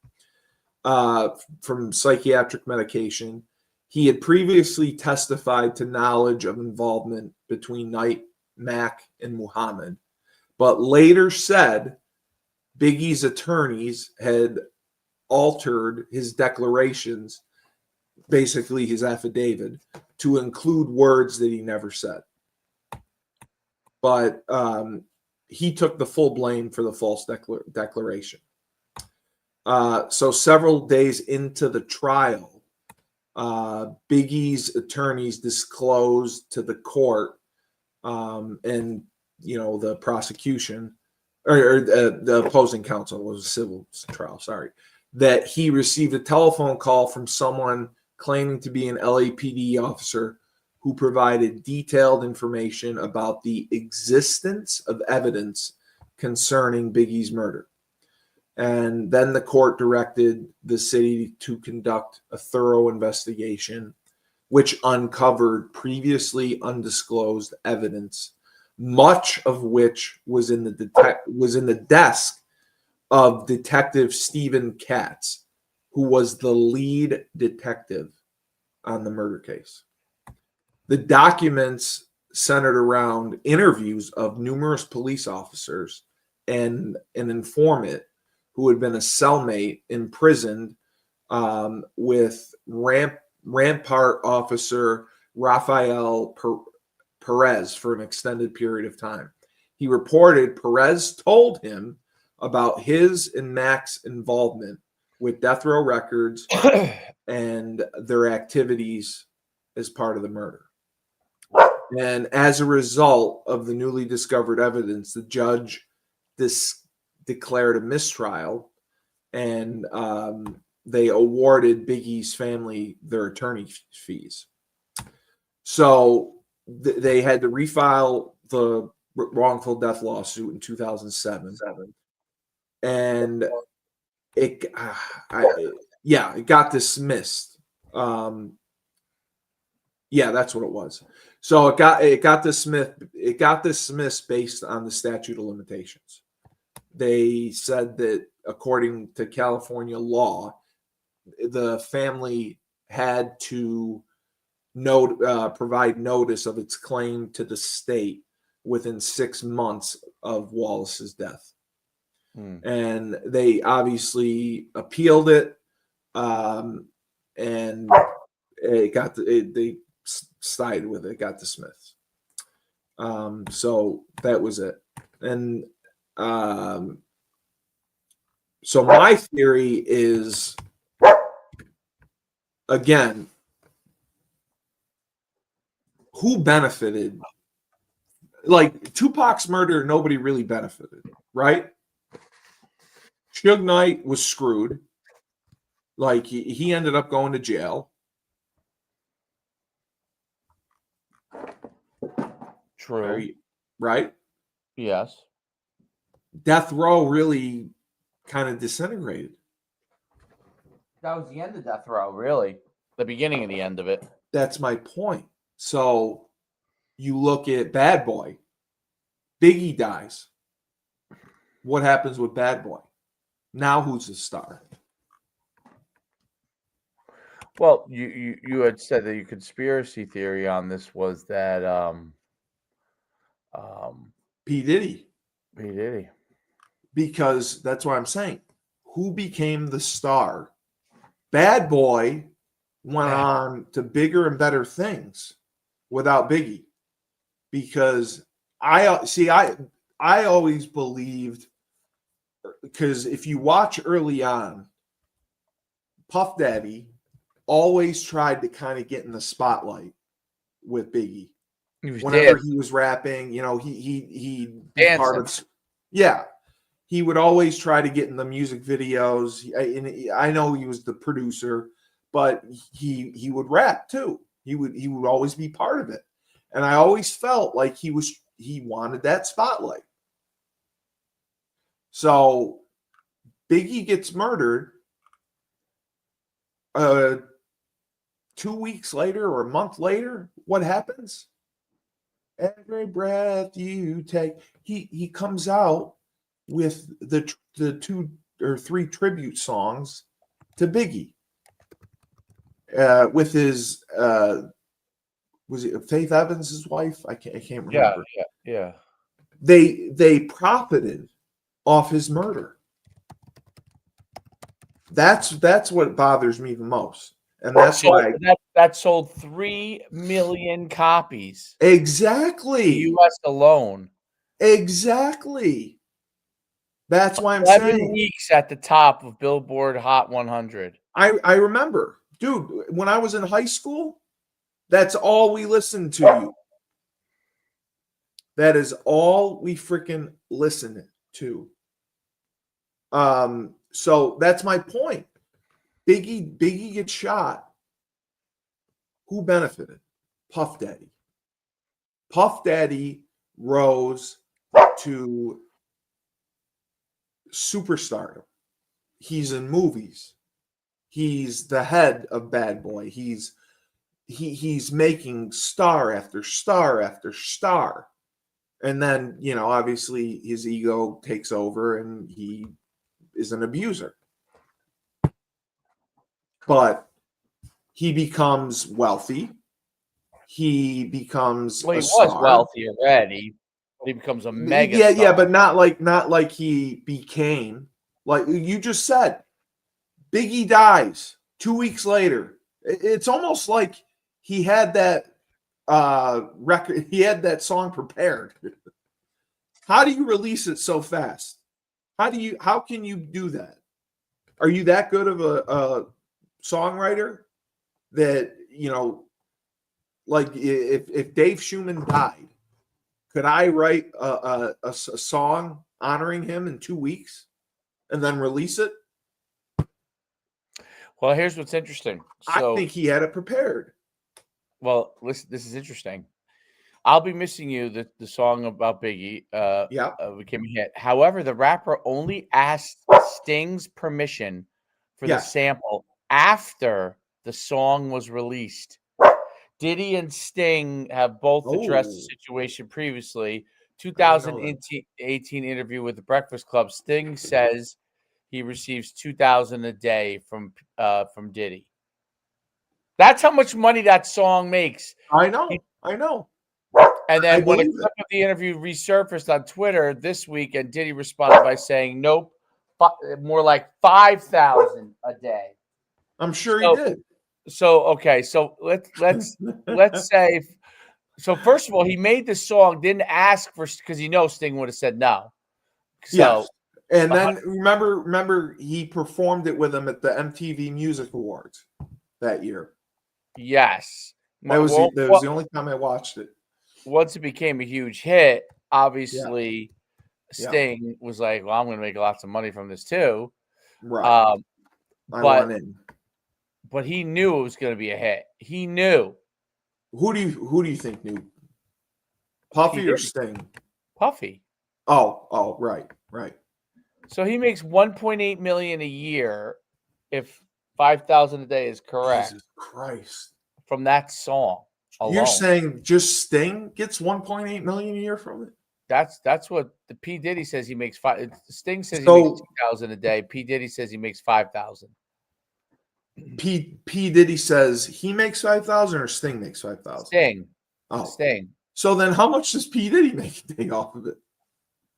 from psychiatric medication. He had previously testified to knowledge of involvement between Knight, Mac, and Muhammad, but later said Biggie's attorneys had altered his declarations, basically his affidavit, to include words that he never said. But he took the full blame for the false declaration. So several days into the trial, Biggie's attorneys disclosed to the court, and the prosecution, or the opposing counsel, was a civil trial, sorry, that he received a telephone call from someone claiming to be an LAPD officer who provided detailed information about the existence of evidence concerning Biggie's murder. And then the court directed the city to conduct a thorough investigation, which uncovered previously undisclosed evidence, much of which was in the desk of Detective Stephen Katz, who was the lead detective on the murder case. The documents centered around interviews of numerous police officers and an informant who had been a cellmate imprisoned with Rampart officer Rafael Perez for an extended period of time. He reported Perez told him about his and Mac's involvement with Death Row Records and their activities as part of the murder. And as a result of the newly discovered evidence, the judge declared a mistrial, and they awarded Biggie's family their attorney fees. So they had to refile the wrongful death lawsuit in 2007, and it got dismissed. That's what it was. So it got dismissed. It got dismissed based on the statute of limitations. They said that according to California law, the family had to provide notice of its claim to the state within 6 months of Wallace's death. And they obviously appealed it, and they sided with it. It got dismissed. So that was it. And so my theory is, again, who benefited? Like Tupac's murder, nobody really benefited, right? Suge Knight was screwed. Like he ended up going to jail. True. Right? Yes. Death Row really kind of disintegrated. That was the end of Death Row, really. The beginning of the end of it. That's my point. So you look at Bad Boy. Biggie dies. What happens with Bad Boy? Now who's the star? Well, you had said that your conspiracy theory on this was that P. Diddy. P. Diddy. Because that's what I'm saying. Who became the star? Bad Boy went on to bigger and better things without Biggie. Because I always believed, because if you watch early on, Puff Daddy always tried to kind of get in the spotlight with Biggie. Whenever he was rapping, you know, he part of, yeah. He would always try to get in the music videos. And I know he was the producer, but he would rap too. He would always be part of it. And I always felt like he wanted that spotlight. So Biggie gets murdered 2 weeks later or a month later. What happens? Every breath you take, he comes out with the 2 or 3 tribute songs to Biggie. With his was it Faith Evans, his wife? I can't remember. Yeah. They profited off his murder. That's what bothers me the most. And that's why that sold 3 million copies. Exactly. In the US alone. Exactly. That's why I'm 11 saying weeks at the top of Billboard Hot 100. I remember, dude, when I was in high school, that's all we listened to. That is all we freaking listened to. So that's my point. Biggie gets shot. Who benefited? Puff Daddy. Puff Daddy rose to superstardom. He's in movies. He's the head of Bad Boy. He's making star after star after star. And then, you know, obviously his ego takes over and he is an abuser. But he becomes wealthy. He becomes he star. was wealthy already. He becomes a mega yeah, star. yeah, but not like he became. Like you just said, Biggie dies 2 weeks later. It's almost like he had that record. He had that song prepared. How do you release it so fast? How can you do that? Are you that good of a songwriter that, you know, like if Dave Schumann died, could I write a song honoring him in 2 weeks and then release it? Well, here's what's interesting. So, I think he had it prepared. Well, listen, this is interesting. I'll Be Missing You, the song about Biggie, became a hit. However, the rapper only asked Sting's permission for the sample after the song was released. Diddy and Sting have both addressed the situation previously. 2018 interview with the Breakfast Club, Sting says he receives $2,000 a day from Diddy. That's how much money that song makes. I know. And then when a clip of the interview resurfaced on Twitter this week, and Diddy responded by saying, "Nope, more like 5,000 a day." I'm sure he did. So okay, so let's say. So first of all, he made the song, didn't ask for, because he knows Sting would have said no. So, yes. And then remember he performed it with him at the MTV Music Awards that year. Yes. That was the only time I watched it. Once it became a huge hit, obviously Sting was like, well, I'm going to make lots of money from this too. Right. I want in. But he knew it was going to be a hit. He knew. Who do you think knew? Puffy or Sting? Puffy. Oh, right. So he makes $1.8 million a year, if 5,000 a day is correct. Jesus Christ! From that song alone. You're saying just Sting gets $1.8 million a year from it? That's what the P Diddy says he makes five. Sting says he makes So 2,000 a day. P Diddy says he makes 5,000. P Diddy says he makes 5,000 or Sting makes 5,000? Sting. Oh, Sting. So then how much does P Diddy make a day off of it?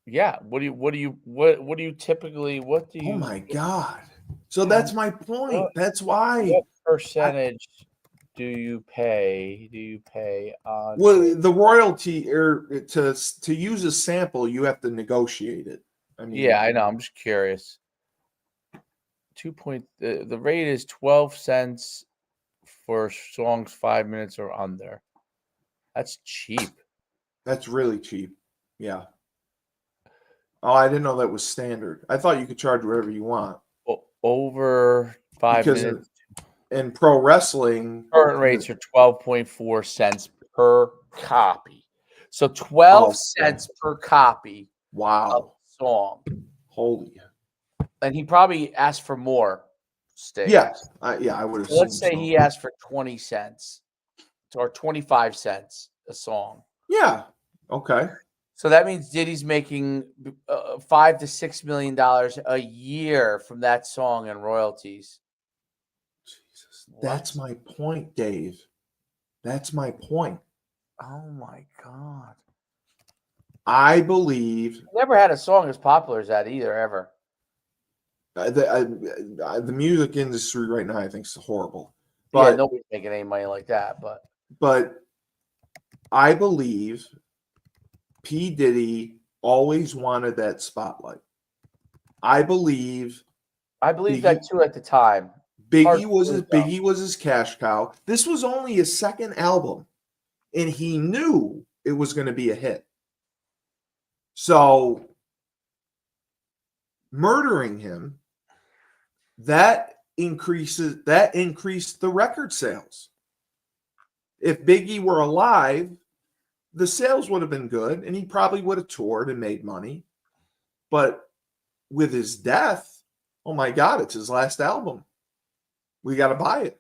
Yeah. What do you typically? Oh my God! So that's my point. That's why. What percentage do you pay? On? Well, the royalty or to use a sample, you have to negotiate it. I mean, Yeah, I know. I'm just curious. The rate is 12 cents for songs 5 minutes or under. That's cheap. That's really cheap. Yeah. Oh, I didn't know that was standard. I thought you could charge whatever you want. Over 5 minutes. In pro wrestling, Current rates are 12.4 cents per copy. So 12 cents per copy. Wow. Of song. Holy. And he probably asked for more. Sting. Yeah, I would assume. Let's say he asked for 20 cents or 25 cents a song. Yeah. Okay. So that means Diddy's making $5 to $6 million a year from that song and royalties. Jesus, that's my point, Dave. That's my point. Oh my God! I believe never had a song as popular as that either, ever. The music industry right now, I think, is horrible. But nobody's making any money like that. But I believe P. Diddy always wanted that spotlight. I believe Biggie, that too at the time. Biggie was his cash cow. This was only his second album, and he knew it was going to be a hit. So murdering him, that increased the record sales. If Biggie were alive, the sales would have been good, and he probably would have toured and made money. But with his death, oh my God, it's his last album. We got to buy it.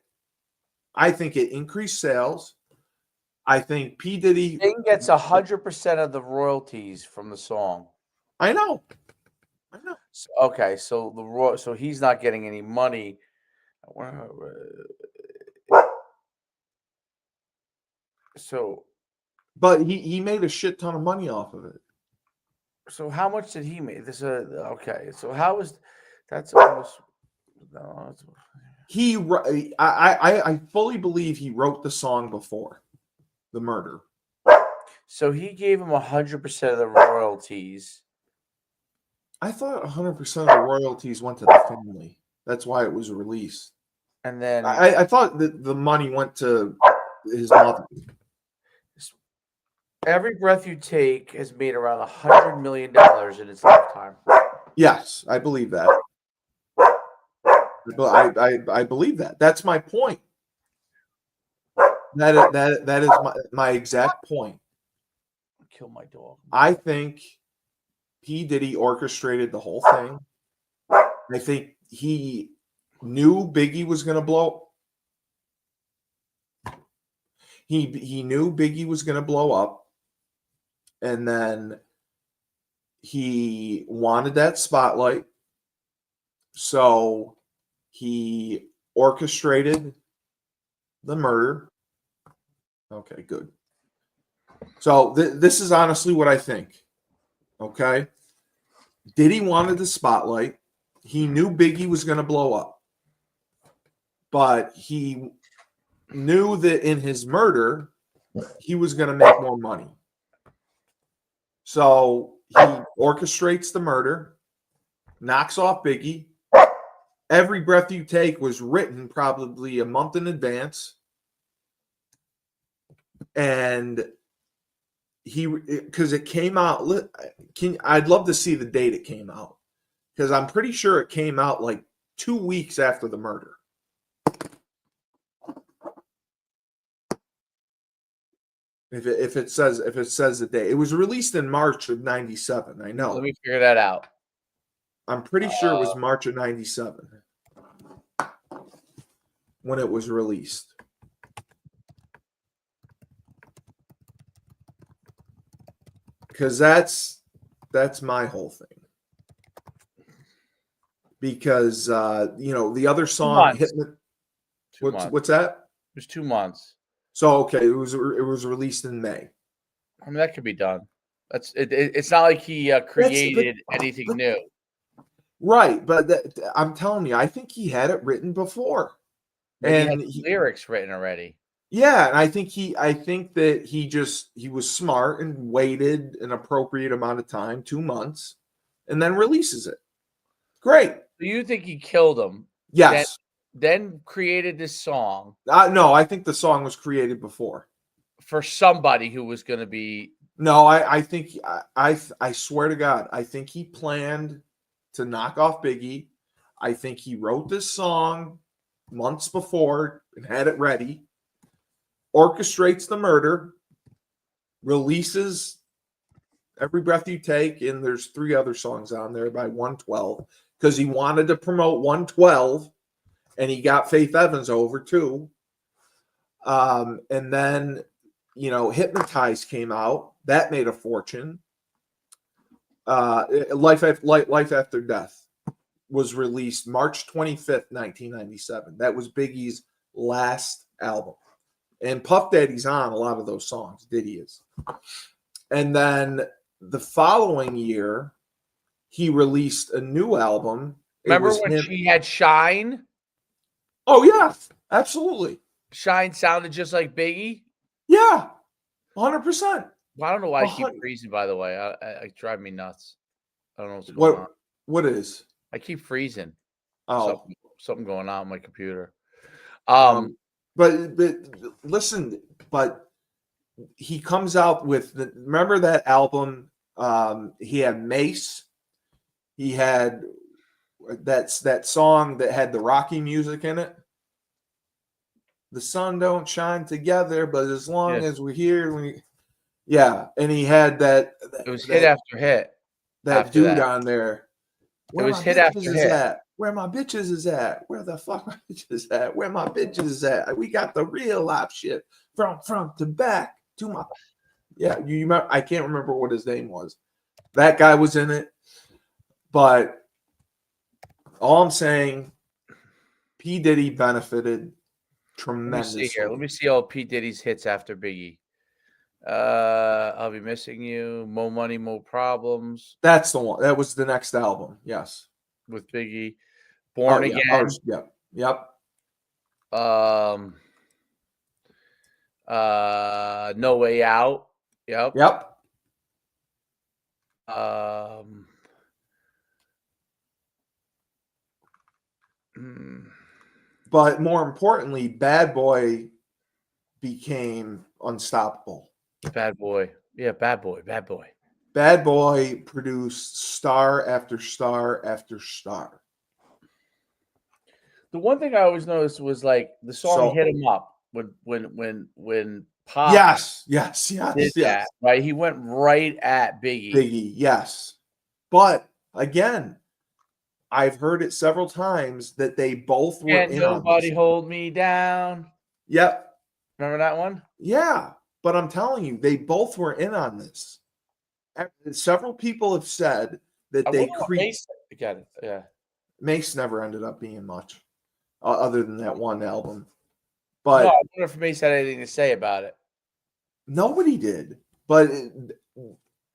I think it increased sales. I think P. Diddy gets 100% of the royalties from the song. I know. Okay, so he's not getting any money. But he made a shit ton of money off of it. So how much did he make? Okay. So how is that's almost no. I fully believe he wrote the song before the murder. So he gave him 100% of the royalties. I thought 100% of the royalties went to the family. That's why it was released. And then I thought that the money went to his mother. Every Breath You Take has made around $100 million in its lifetime. Yes, I believe that. I believe that. That's my point. That is my exact point. Kill my dog. I think P. Diddy orchestrated the whole thing. I think he knew Biggie was going to blow. He knew Biggie was going to blow up, and then he wanted that spotlight, so he orchestrated the murder. Okay, good. So this is honestly what I think. Okay, Diddy wanted the spotlight. He knew Biggie was going to blow up, but he knew that in his murder, he was going to make more money. So he orchestrates the murder, knocks off Biggie. Every Breath You Take was written probably a month in advance. And because it came out, I'd love to see the date it came out, because I'm pretty sure it came out like 2 weeks after the murder. If it says the day, it was released in March of '97. I know. Let me figure that out. I'm pretty sure it was March of '97 when it was released. because that's my whole thing. Because the other song, what's that? It was 2 months. So okay, it was released in May. I mean, that could be done. That's it. It's not like he created anything new, right? But I'm telling you, I think he had it written before, and he had lyrics written already. Yeah, and I think that he was smart and waited an appropriate amount of time, 2 months, and then releases it. Great. So you think he killed him? Yes. Then created this song. No, I think the song was created before for somebody who was going to be. No, I think I swear to God, I think he planned to knock off Biggie. I think he wrote this song months before and had it ready. Orchestrates the murder, releases Every Breath You Take, and there's 3 other songs on there by 112 because he wanted to promote 112, and he got Faith Evans over too. And then, Hypnotize came out. That made a fortune. Life After Death was released March 25th, 1997. That was Biggie's last album. And Puff Daddy's on a lot of those songs. Diddy is. And then the following year, he released a new album. Remember when she had Shine? Oh, yeah. Absolutely. Shine sounded just like Biggie? Yeah. 100%. Well, I don't know why I keep freezing, by the way. I drive me nuts. I don't know what's going on. What is? I keep freezing. Oh. Something going on my computer. But listen, but he comes out with remember that album? He had Mace. He had that song that had the Rocky music in it. The sun don't shine together, but as long as we're here, and he had that. It was hit after hit. That dude on there. It was hit after hit. Where my bitches is at? Where the fuck my bitches at? Where my bitches is at? We got the real life shit from front to back to my. Yeah, you remember? I can't remember what his name was. That guy was in it, but all I'm saying, P. Diddy benefited tremendously. Let me see here. Let me see all P. Diddy's hits after Biggie. I'll Be Missing You, Mo Money, Mo Problems. That's the one. That was the next album. Yes, with Biggie. Born Again. Yep. No Way Out. Yep. But more importantly, Bad Boy became unstoppable. Bad Boy. Yeah, Bad Boy. Bad Boy produced star after star after star. The one thing I always noticed was like the song hit him up when Pop yes. That, right? He went right at Biggie. Yes. But again, I've heard it several times that they both were Can't in nobody on this. hold me down. Yep. Remember that one? Yeah. But I'm telling you, they both were in on this. Several people have said that they created. Yeah. Mace never ended up being much other than that one album. But no, I wonder if Mace had anything to say about it. Nobody did. But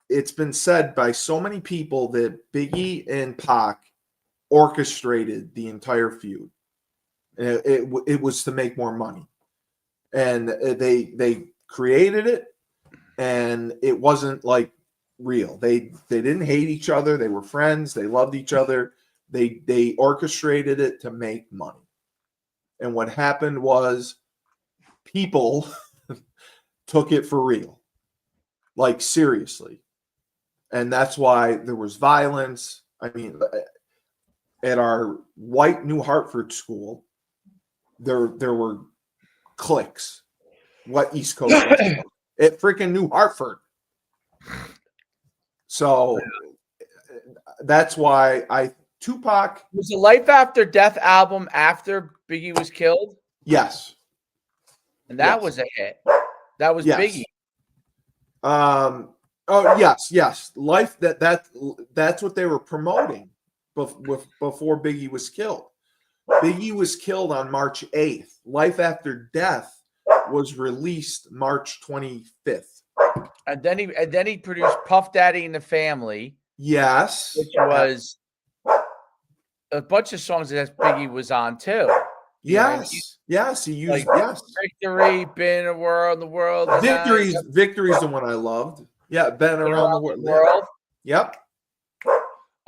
it's been said by so many people that Biggie and Pac orchestrated the entire feud. It was to make more money. And they created it, and it wasn't like real. They didn't hate each other. They were friends. They loved each other. They orchestrated it to make money. And what happened was people took it for real, like seriously. And that's why there was violence. I mean, at our white New Hartford school, there were cliques. What East Coast at freaking New Hartford. So that's why Tupac was the Life After Death album after Biggie was killed. Yes, and that was a hit. That was Biggie. Oh yes. Life that's what they were promoting before Biggie was killed. Biggie was killed on March 8th. Life After Death was released March 25th. And then he produced Puff Daddy and the Family. Yes. Which was a bunch of songs that Biggie was on too. Yes. Yes. He used Victory, Been in the World. Victory's the one I loved. Yeah, Been Around the World. Yep.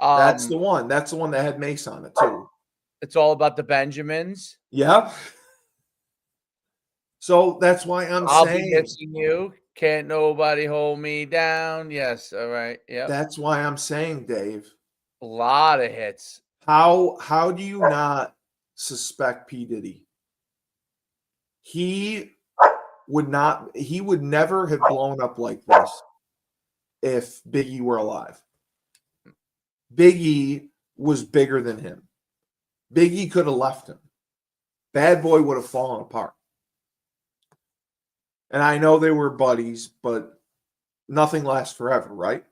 That's the one. That's the one that had Mace on it too. It's All About the Benjamins. Yep. So that's why I'll saying, be missing you. Can't nobody hold me down. Yes. All right. Yeah. That's why I'm saying, Dave. A lot of hits. How do you not suspect P. Diddy? He would never have blown up like this if Biggie were alive. Biggie was bigger than him. Biggie could have left him. Bad Boy would have fallen apart. And I know they were buddies, but nothing lasts forever, right?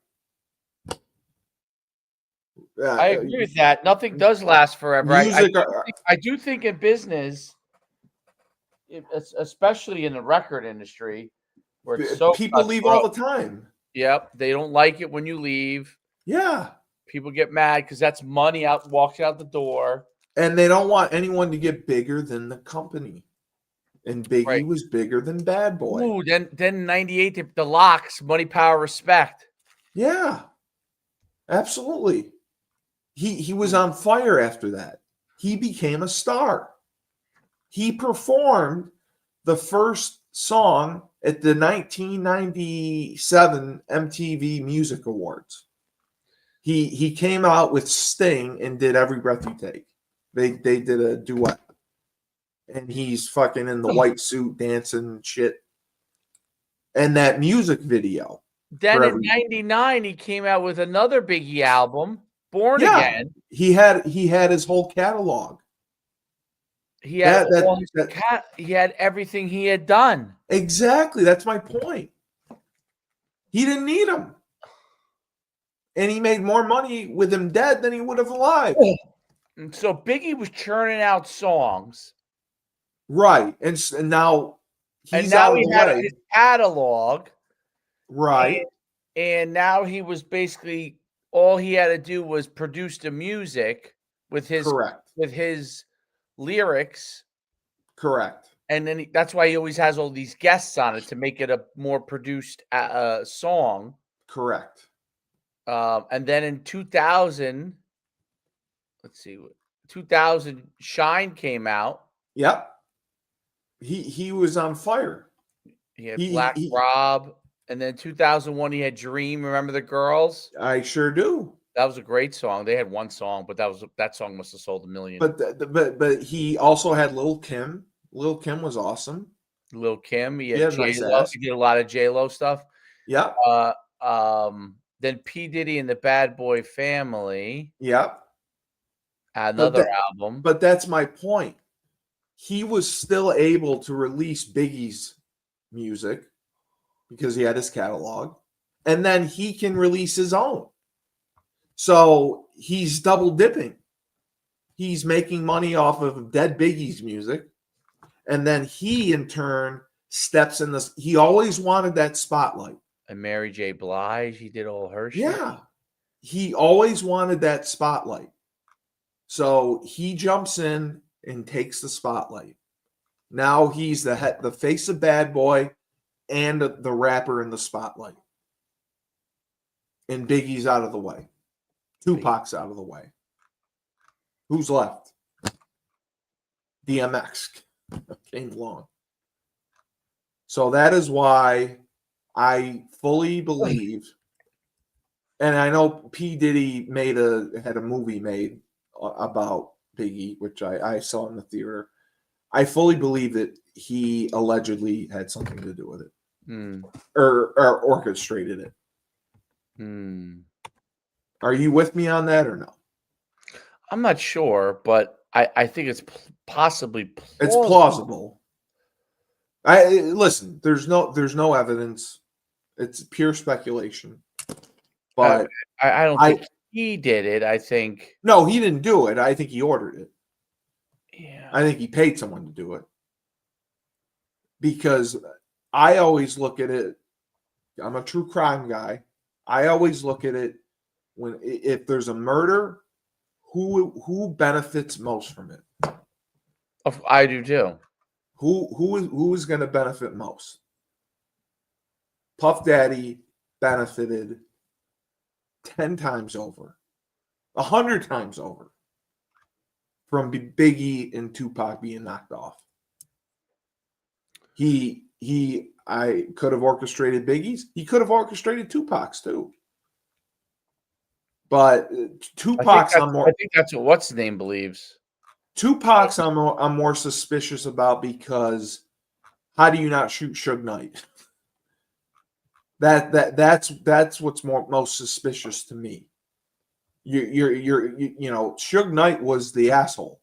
I agree with that. Nothing does last forever. I do think in business, especially in the record industry, where it's so people leave all the time. Yep, they don't like it when you leave. Yeah, people get mad because that's money walks out the door, and they don't want anyone to get bigger than the company. And Biggie was bigger than Bad Boy. Ooh, then 98, the Locks, Money, Power, Respect. Yeah, absolutely. He was on fire after that. He became a star. He performed the first song at the 1997 MTV Music Awards. He came out with Sting and did Every Breath You Take. They did a duet. And he's fucking in the white suit dancing and shit. And that music video. Then in 99, he came out with another Biggie album, Born Again. He had his whole catalog. He had he had everything he had done. Exactly. That's my point. He didn't need him. And he made more money with him dead than he would have alive. And so Biggie was churning out songs. Right. And now he had his catalog. Right. And now he was basically, all he had to do was produce the music with his lyrics. Correct. And then that's why he always has all these guests on it to make it a more produced song. Correct. And then in 2000, 2000, Shine came out. Yep. He was on fire. He had Black Rob. And then 2001, he had Dream. Remember the Girls? I sure do. That was a great song. They had one song, but that song must have sold 1 million. But he also had Lil' Kim. Lil' Kim was awesome. Lil' Kim. He had J-Lo. He did a lot of J-Lo stuff. Yeah. Then P. Diddy and the Bad Boy Family. Yep. Another album. But that's my point. He was still able to release Biggie's music because he had his catalog, and then he can release his own. So he's double dipping. He's making money off of dead Biggie's music, and then he in turn steps in this. He always wanted that spotlight. And Mary J. Blige, he did all her shit. Yeah, he always wanted that spotlight. So he jumps in and takes the spotlight. Now he's the face of Bad Boy and the rapper in the spotlight. And Biggie's out of the way. Tupac's out of the way. Who's left? DMX came along. So that is why I fully believe, and I know P. Diddy had a movie made about Biggie, which I saw in the theater. I fully believe that he allegedly had something to do with it, or orchestrated it. Are you with me on that or no? I'm not sure, but I think it's possibly plausible. It's plausible. Listen. There's no evidence. It's pure speculation. But I don't think he did it. I think no, he didn't do it. I think he ordered it. Yeah. I think he paid someone to do it. Because I always look at it. I'm a true crime guy. I always look at it if there's a murder, who benefits most from it? I do too. Who is going to benefit most? Puff Daddy benefited 10 times over, 100 times over from Biggie and Tupac being knocked off. I could have orchestrated Biggie's. He could have orchestrated Tupac's too. But Tupac's, I think that's what what's the name believes. Tupac's, I'm more suspicious about because how do you not shoot Suge Knight? That's what's most suspicious to me. You know, Suge Knight was the asshole.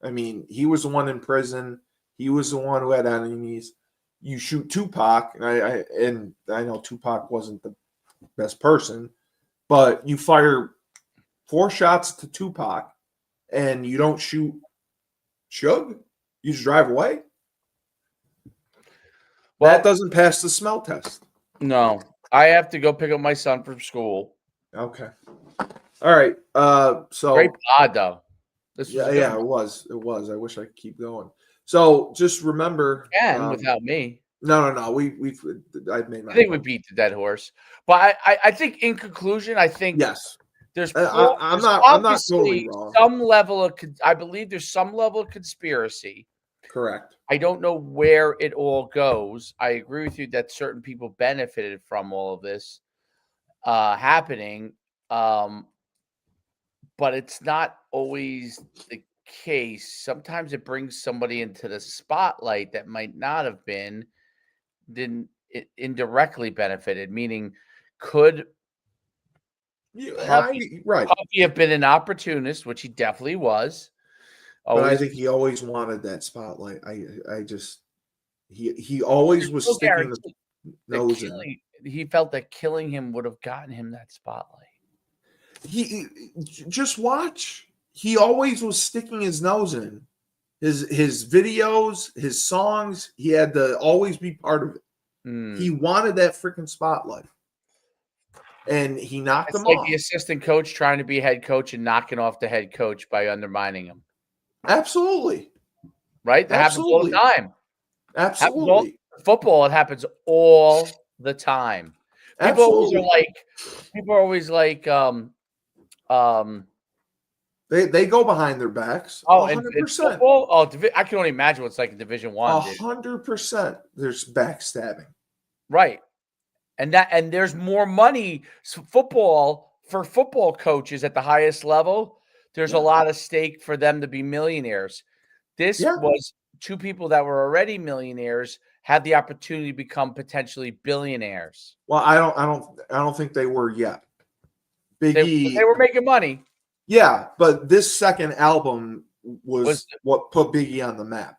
I mean, he was the one in prison. He was the one who had enemies. You shoot Tupac, and I know Tupac wasn't the best person, but you fire 4 shots to Tupac, and you don't shoot Suge. You just drive away. Well, that doesn't pass the smell test. No, I have to go pick up my son from school. Okay. All right. So great pod though. It was. I wish I could keep going. So just remember, without me. No. I think we beat the dead horse, but I think in conclusion, I think yes. There's I'm not totally wrong. Some level of I believe there's some level of conspiracy. Correct. I don't know where it all goes. I agree with you that certain people benefited from all of this happening, but it's not always the case. Sometimes it brings somebody into the spotlight that might not have been, didn't it indirectly benefited, meaning could Puffy have been an opportunist, which he definitely was. But I think he always wanted that spotlight. He always was sticking his nose in. He felt that killing him would have gotten him that spotlight. He just watch. He always was sticking his nose in. His videos, his songs, he had to always be part of it. He wanted that freaking spotlight. And he knocked him off. The assistant coach trying to be head coach and knocking off the head coach by undermining him. Absolutely. Right? That happens all the time. Absolutely. Football, it happens all the time. People are always like they go behind their backs. 100%. Football, I can only imagine what it's like in Division 1. 100%. There's backstabbing. Right. And there's more money for football coaches at the highest level. There's a lot of stake for them to be millionaires. This was 2 people that were already millionaires had the opportunity to become potentially billionaires. Well, I don't think they were yet. Biggie, they were making money. Yeah, but this second album was what put Biggie on the map.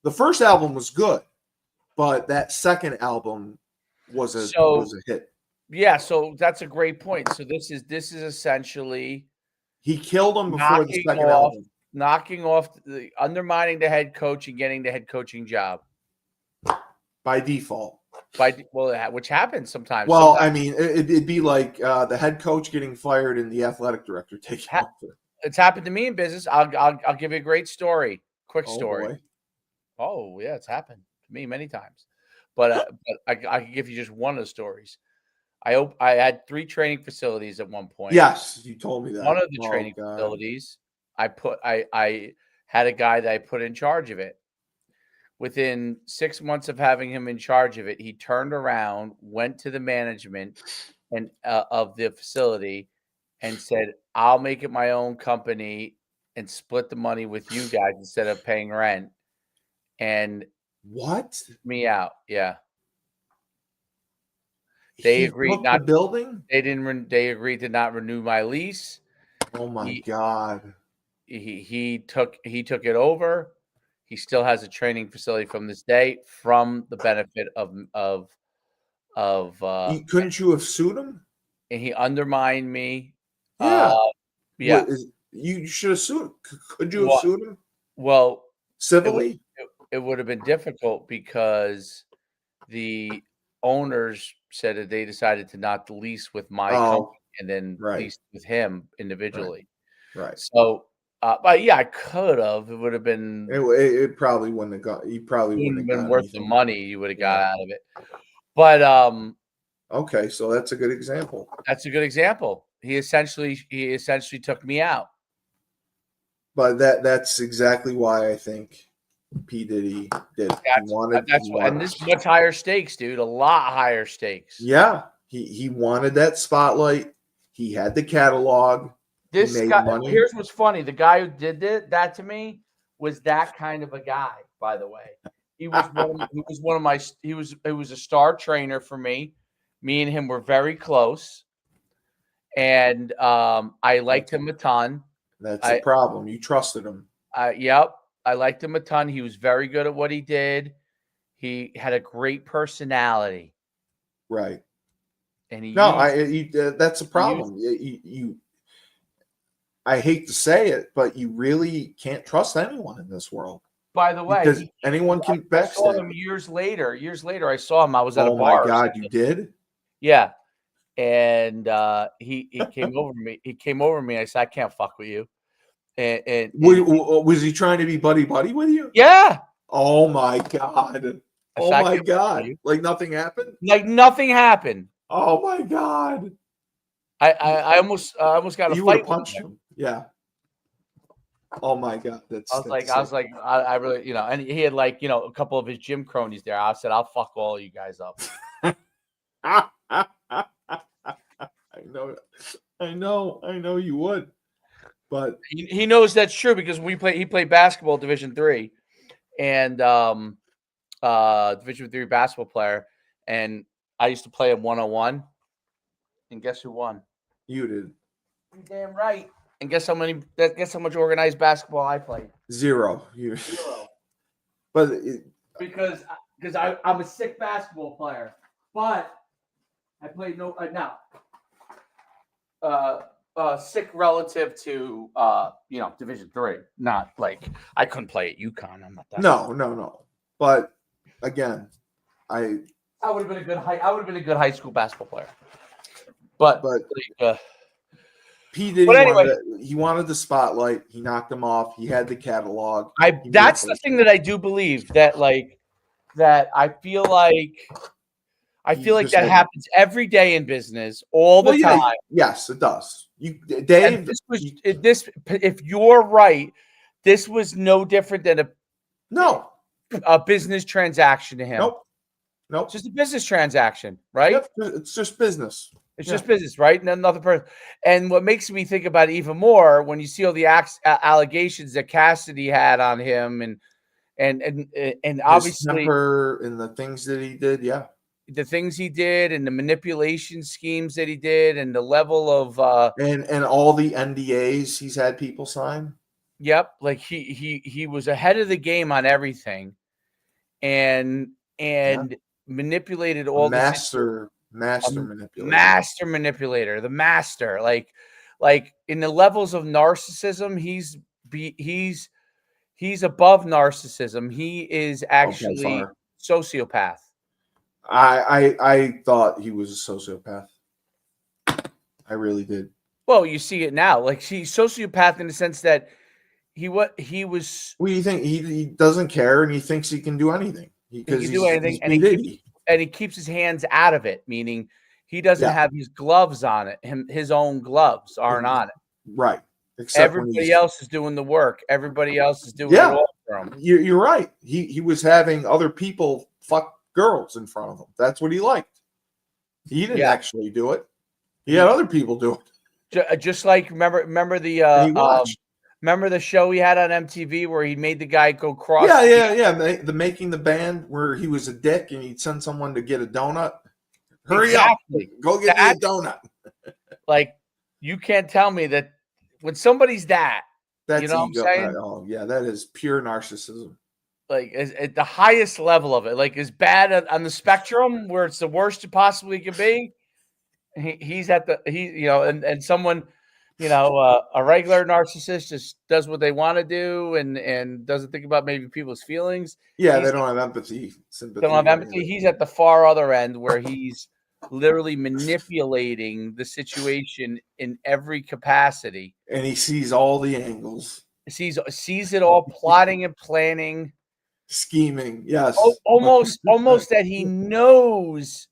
The first album was good, but that second album was a hit. Yeah, so that's a great point. So this is essentially he killed him before the second album. Knocking off undermining the head coach and getting the head coaching job. By default. Which happens sometimes. Well, I mean, it'd be like the head coach getting fired and the athletic director taking over. It's happened to me in business. I'll give you a great story. Quick story. Boy. Oh, yeah, it's happened to me many times. But I can give you just one of the stories. I had 3 training facilities at one point. Yes, you told me that. One of the training facilities, I had a guy that I put in charge of it. Within 6 months of having him in charge of it, he turned around, went to the management and of the facility and said, "I'll make it my own company and split the money with you guys instead of paying rent." And what? Me out. Yeah. They agreed not the building. They didn't. They agreed to not renew my lease. Oh my God! He took it over. He still has a training facility from this day, from the benefit of of couldn't you have sued him? And he undermined me. Yeah. Yeah. You should have sued him. Could you have Well, sued him well, civilly? it would have been difficult because the owners said that they decided to not lease with my company and then lease with him individually. Right. So, but yeah, I could have. It would have been. It probably wouldn't have got. You probably wouldn't have been got worth anything. The money you would have got out of it. But okay, so that's a good example. That's a good example. He essentially took me out. But that's exactly why I think P. Diddy did. And this is much higher stakes, dude. A lot higher stakes. Yeah, he wanted that spotlight. He had the catalog. This guy. Here's what's funny: the guy who did that to me was that kind of a guy. By the way, he was a star trainer for me. Me and him were very close, and I liked him a ton. That's the problem. You trusted him. Yep. I liked him a ton. He was very good at what he did. He had a great personality. Right. And that's a problem. I hate to say it, but you really can't trust anyone in this world. By the way, because anyone can backstab. I saw him years later, I saw him. I was at a bar. Oh my God, you did? Yeah. And he came over to me. He came over to me. I said, I can't fuck with you. And was he trying to be buddy with you? Yeah. Oh my God. Oh my God. Like nothing happened? Like nothing happened. Oh my God. I almost got a fight. You would have punched him. Yeah. Oh my God. I was like, I really, and he had a couple of his gym cronies there. I said, I'll fuck all you guys up. I know you would. But he knows that's true because he played basketball Division III and Division III basketball player, and I used to play him 1-on-1. And guess who won? You did. You're damn right. And guess how much organized basketball I played? Zero. Zero. But because I'm a sick basketball player, but I played sick relative to Division III. Not like I couldn't play at UConn. I'm not that. No. But again, I would have been a good high school basketball player. But P. Diddy he wanted the spotlight. He knocked him off. He had the catalog. That's the thing that I do believe that I feel like that happens every day in business all the time. Yes, it does. Dave, if you're right, this was no different than a business transaction to him. Nope. It's just a business transaction, right? Yep. It's just business. It's just business, right? And another person. And what makes me think about it even more when you see all the allegations that Cassidy had on him, and obviously temper and the things that he did, the things he did, and the manipulation schemes that he did, and the level of and all the NDAs he's had people sign. Yep, like he was ahead of the game on everything, and manipulated all master manipulator. Master manipulator, the master. Like in the levels of narcissism, he's above narcissism. He is actually sociopath. I thought he was a sociopath. I really did. Well, you see it now. Like he's sociopath in the sense that he was. Well, you think he doesn't care and he thinks he can do anything. He can do anything, and he keeps his hands out of it, meaning he doesn't have his gloves on it. His own gloves aren't on it. Right. Except everybody else is doing the work. Everybody else is doing it all for him. You're right. He was having other people fuck girls in front of him. That's what he liked. He didn't actually do it. He had other people do it. Just like remember the remember the show he had on MTV where he made the guy go cross? Yeah. The Making the Band, where he was a dick and he'd send someone to get a donut. Hurry up. Go get me a donut. Like, you can't tell me that when somebody's that's you know ego. What I'm saying? Oh, yeah, that is pure narcissism. like at the highest level of it, like as bad on the spectrum where it's the worst it possibly could be. He's at the and someone, a regular narcissist just does what they want to do and doesn't think about maybe people's feelings. Yeah, they don't have empathy, sympathy. They don't have empathy. He's at the far other end where he's literally manipulating the situation in every capacity. And he sees all the angles. Sees it all, plotting and planning. Scheming, yes. Almost that he knows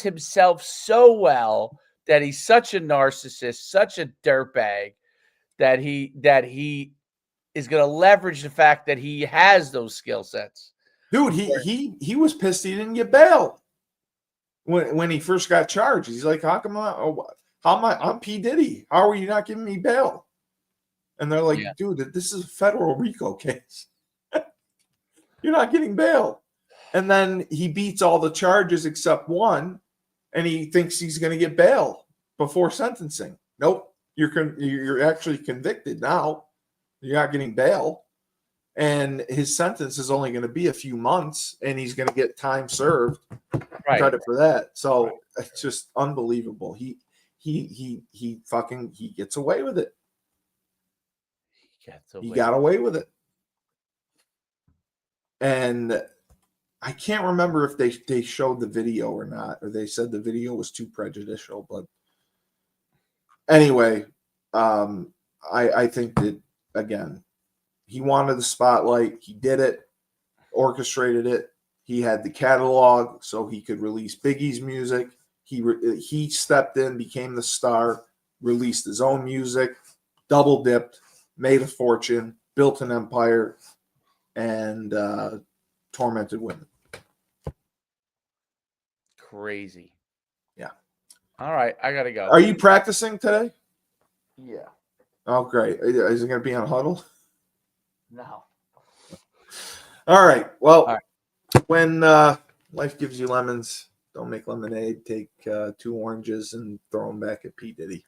himself so well that he's such a narcissist, such a dirtbag, that he is going to leverage the fact that he has those skill sets. Dude, he was pissed he didn't get bail when he first got charged. He's like, how am I? I'm P. Diddy. How are you not giving me bail? And they're like, dude, this is a federal RICO case. You're not getting bail. And then he beats all the charges except one, and he thinks he's going to get bail before sentencing. Nope, you're actually convicted now. You're not getting bail, and his sentence is only going to be a few months, and he's going to get time served. Right. Credit for that. So it's just unbelievable. He gets away with it. He got away with it. And I can't remember if they showed the video or not, or they said the video was too prejudicial. But anyway, I think that, again, he wanted the spotlight. He did it, orchestrated it. He had the catalog so he could release Biggie's music. He stepped in, became the star, released his own music, double dipped, made a fortune, built an empire, and tormented women. Crazy. Yeah. All right, I gotta go. Are you practicing today? Yeah. Oh, great. Is it going to be on Huddle? No. All right. Well, when life gives you lemons, don't make lemonade. Take 2 oranges and throw them back at P. Diddy.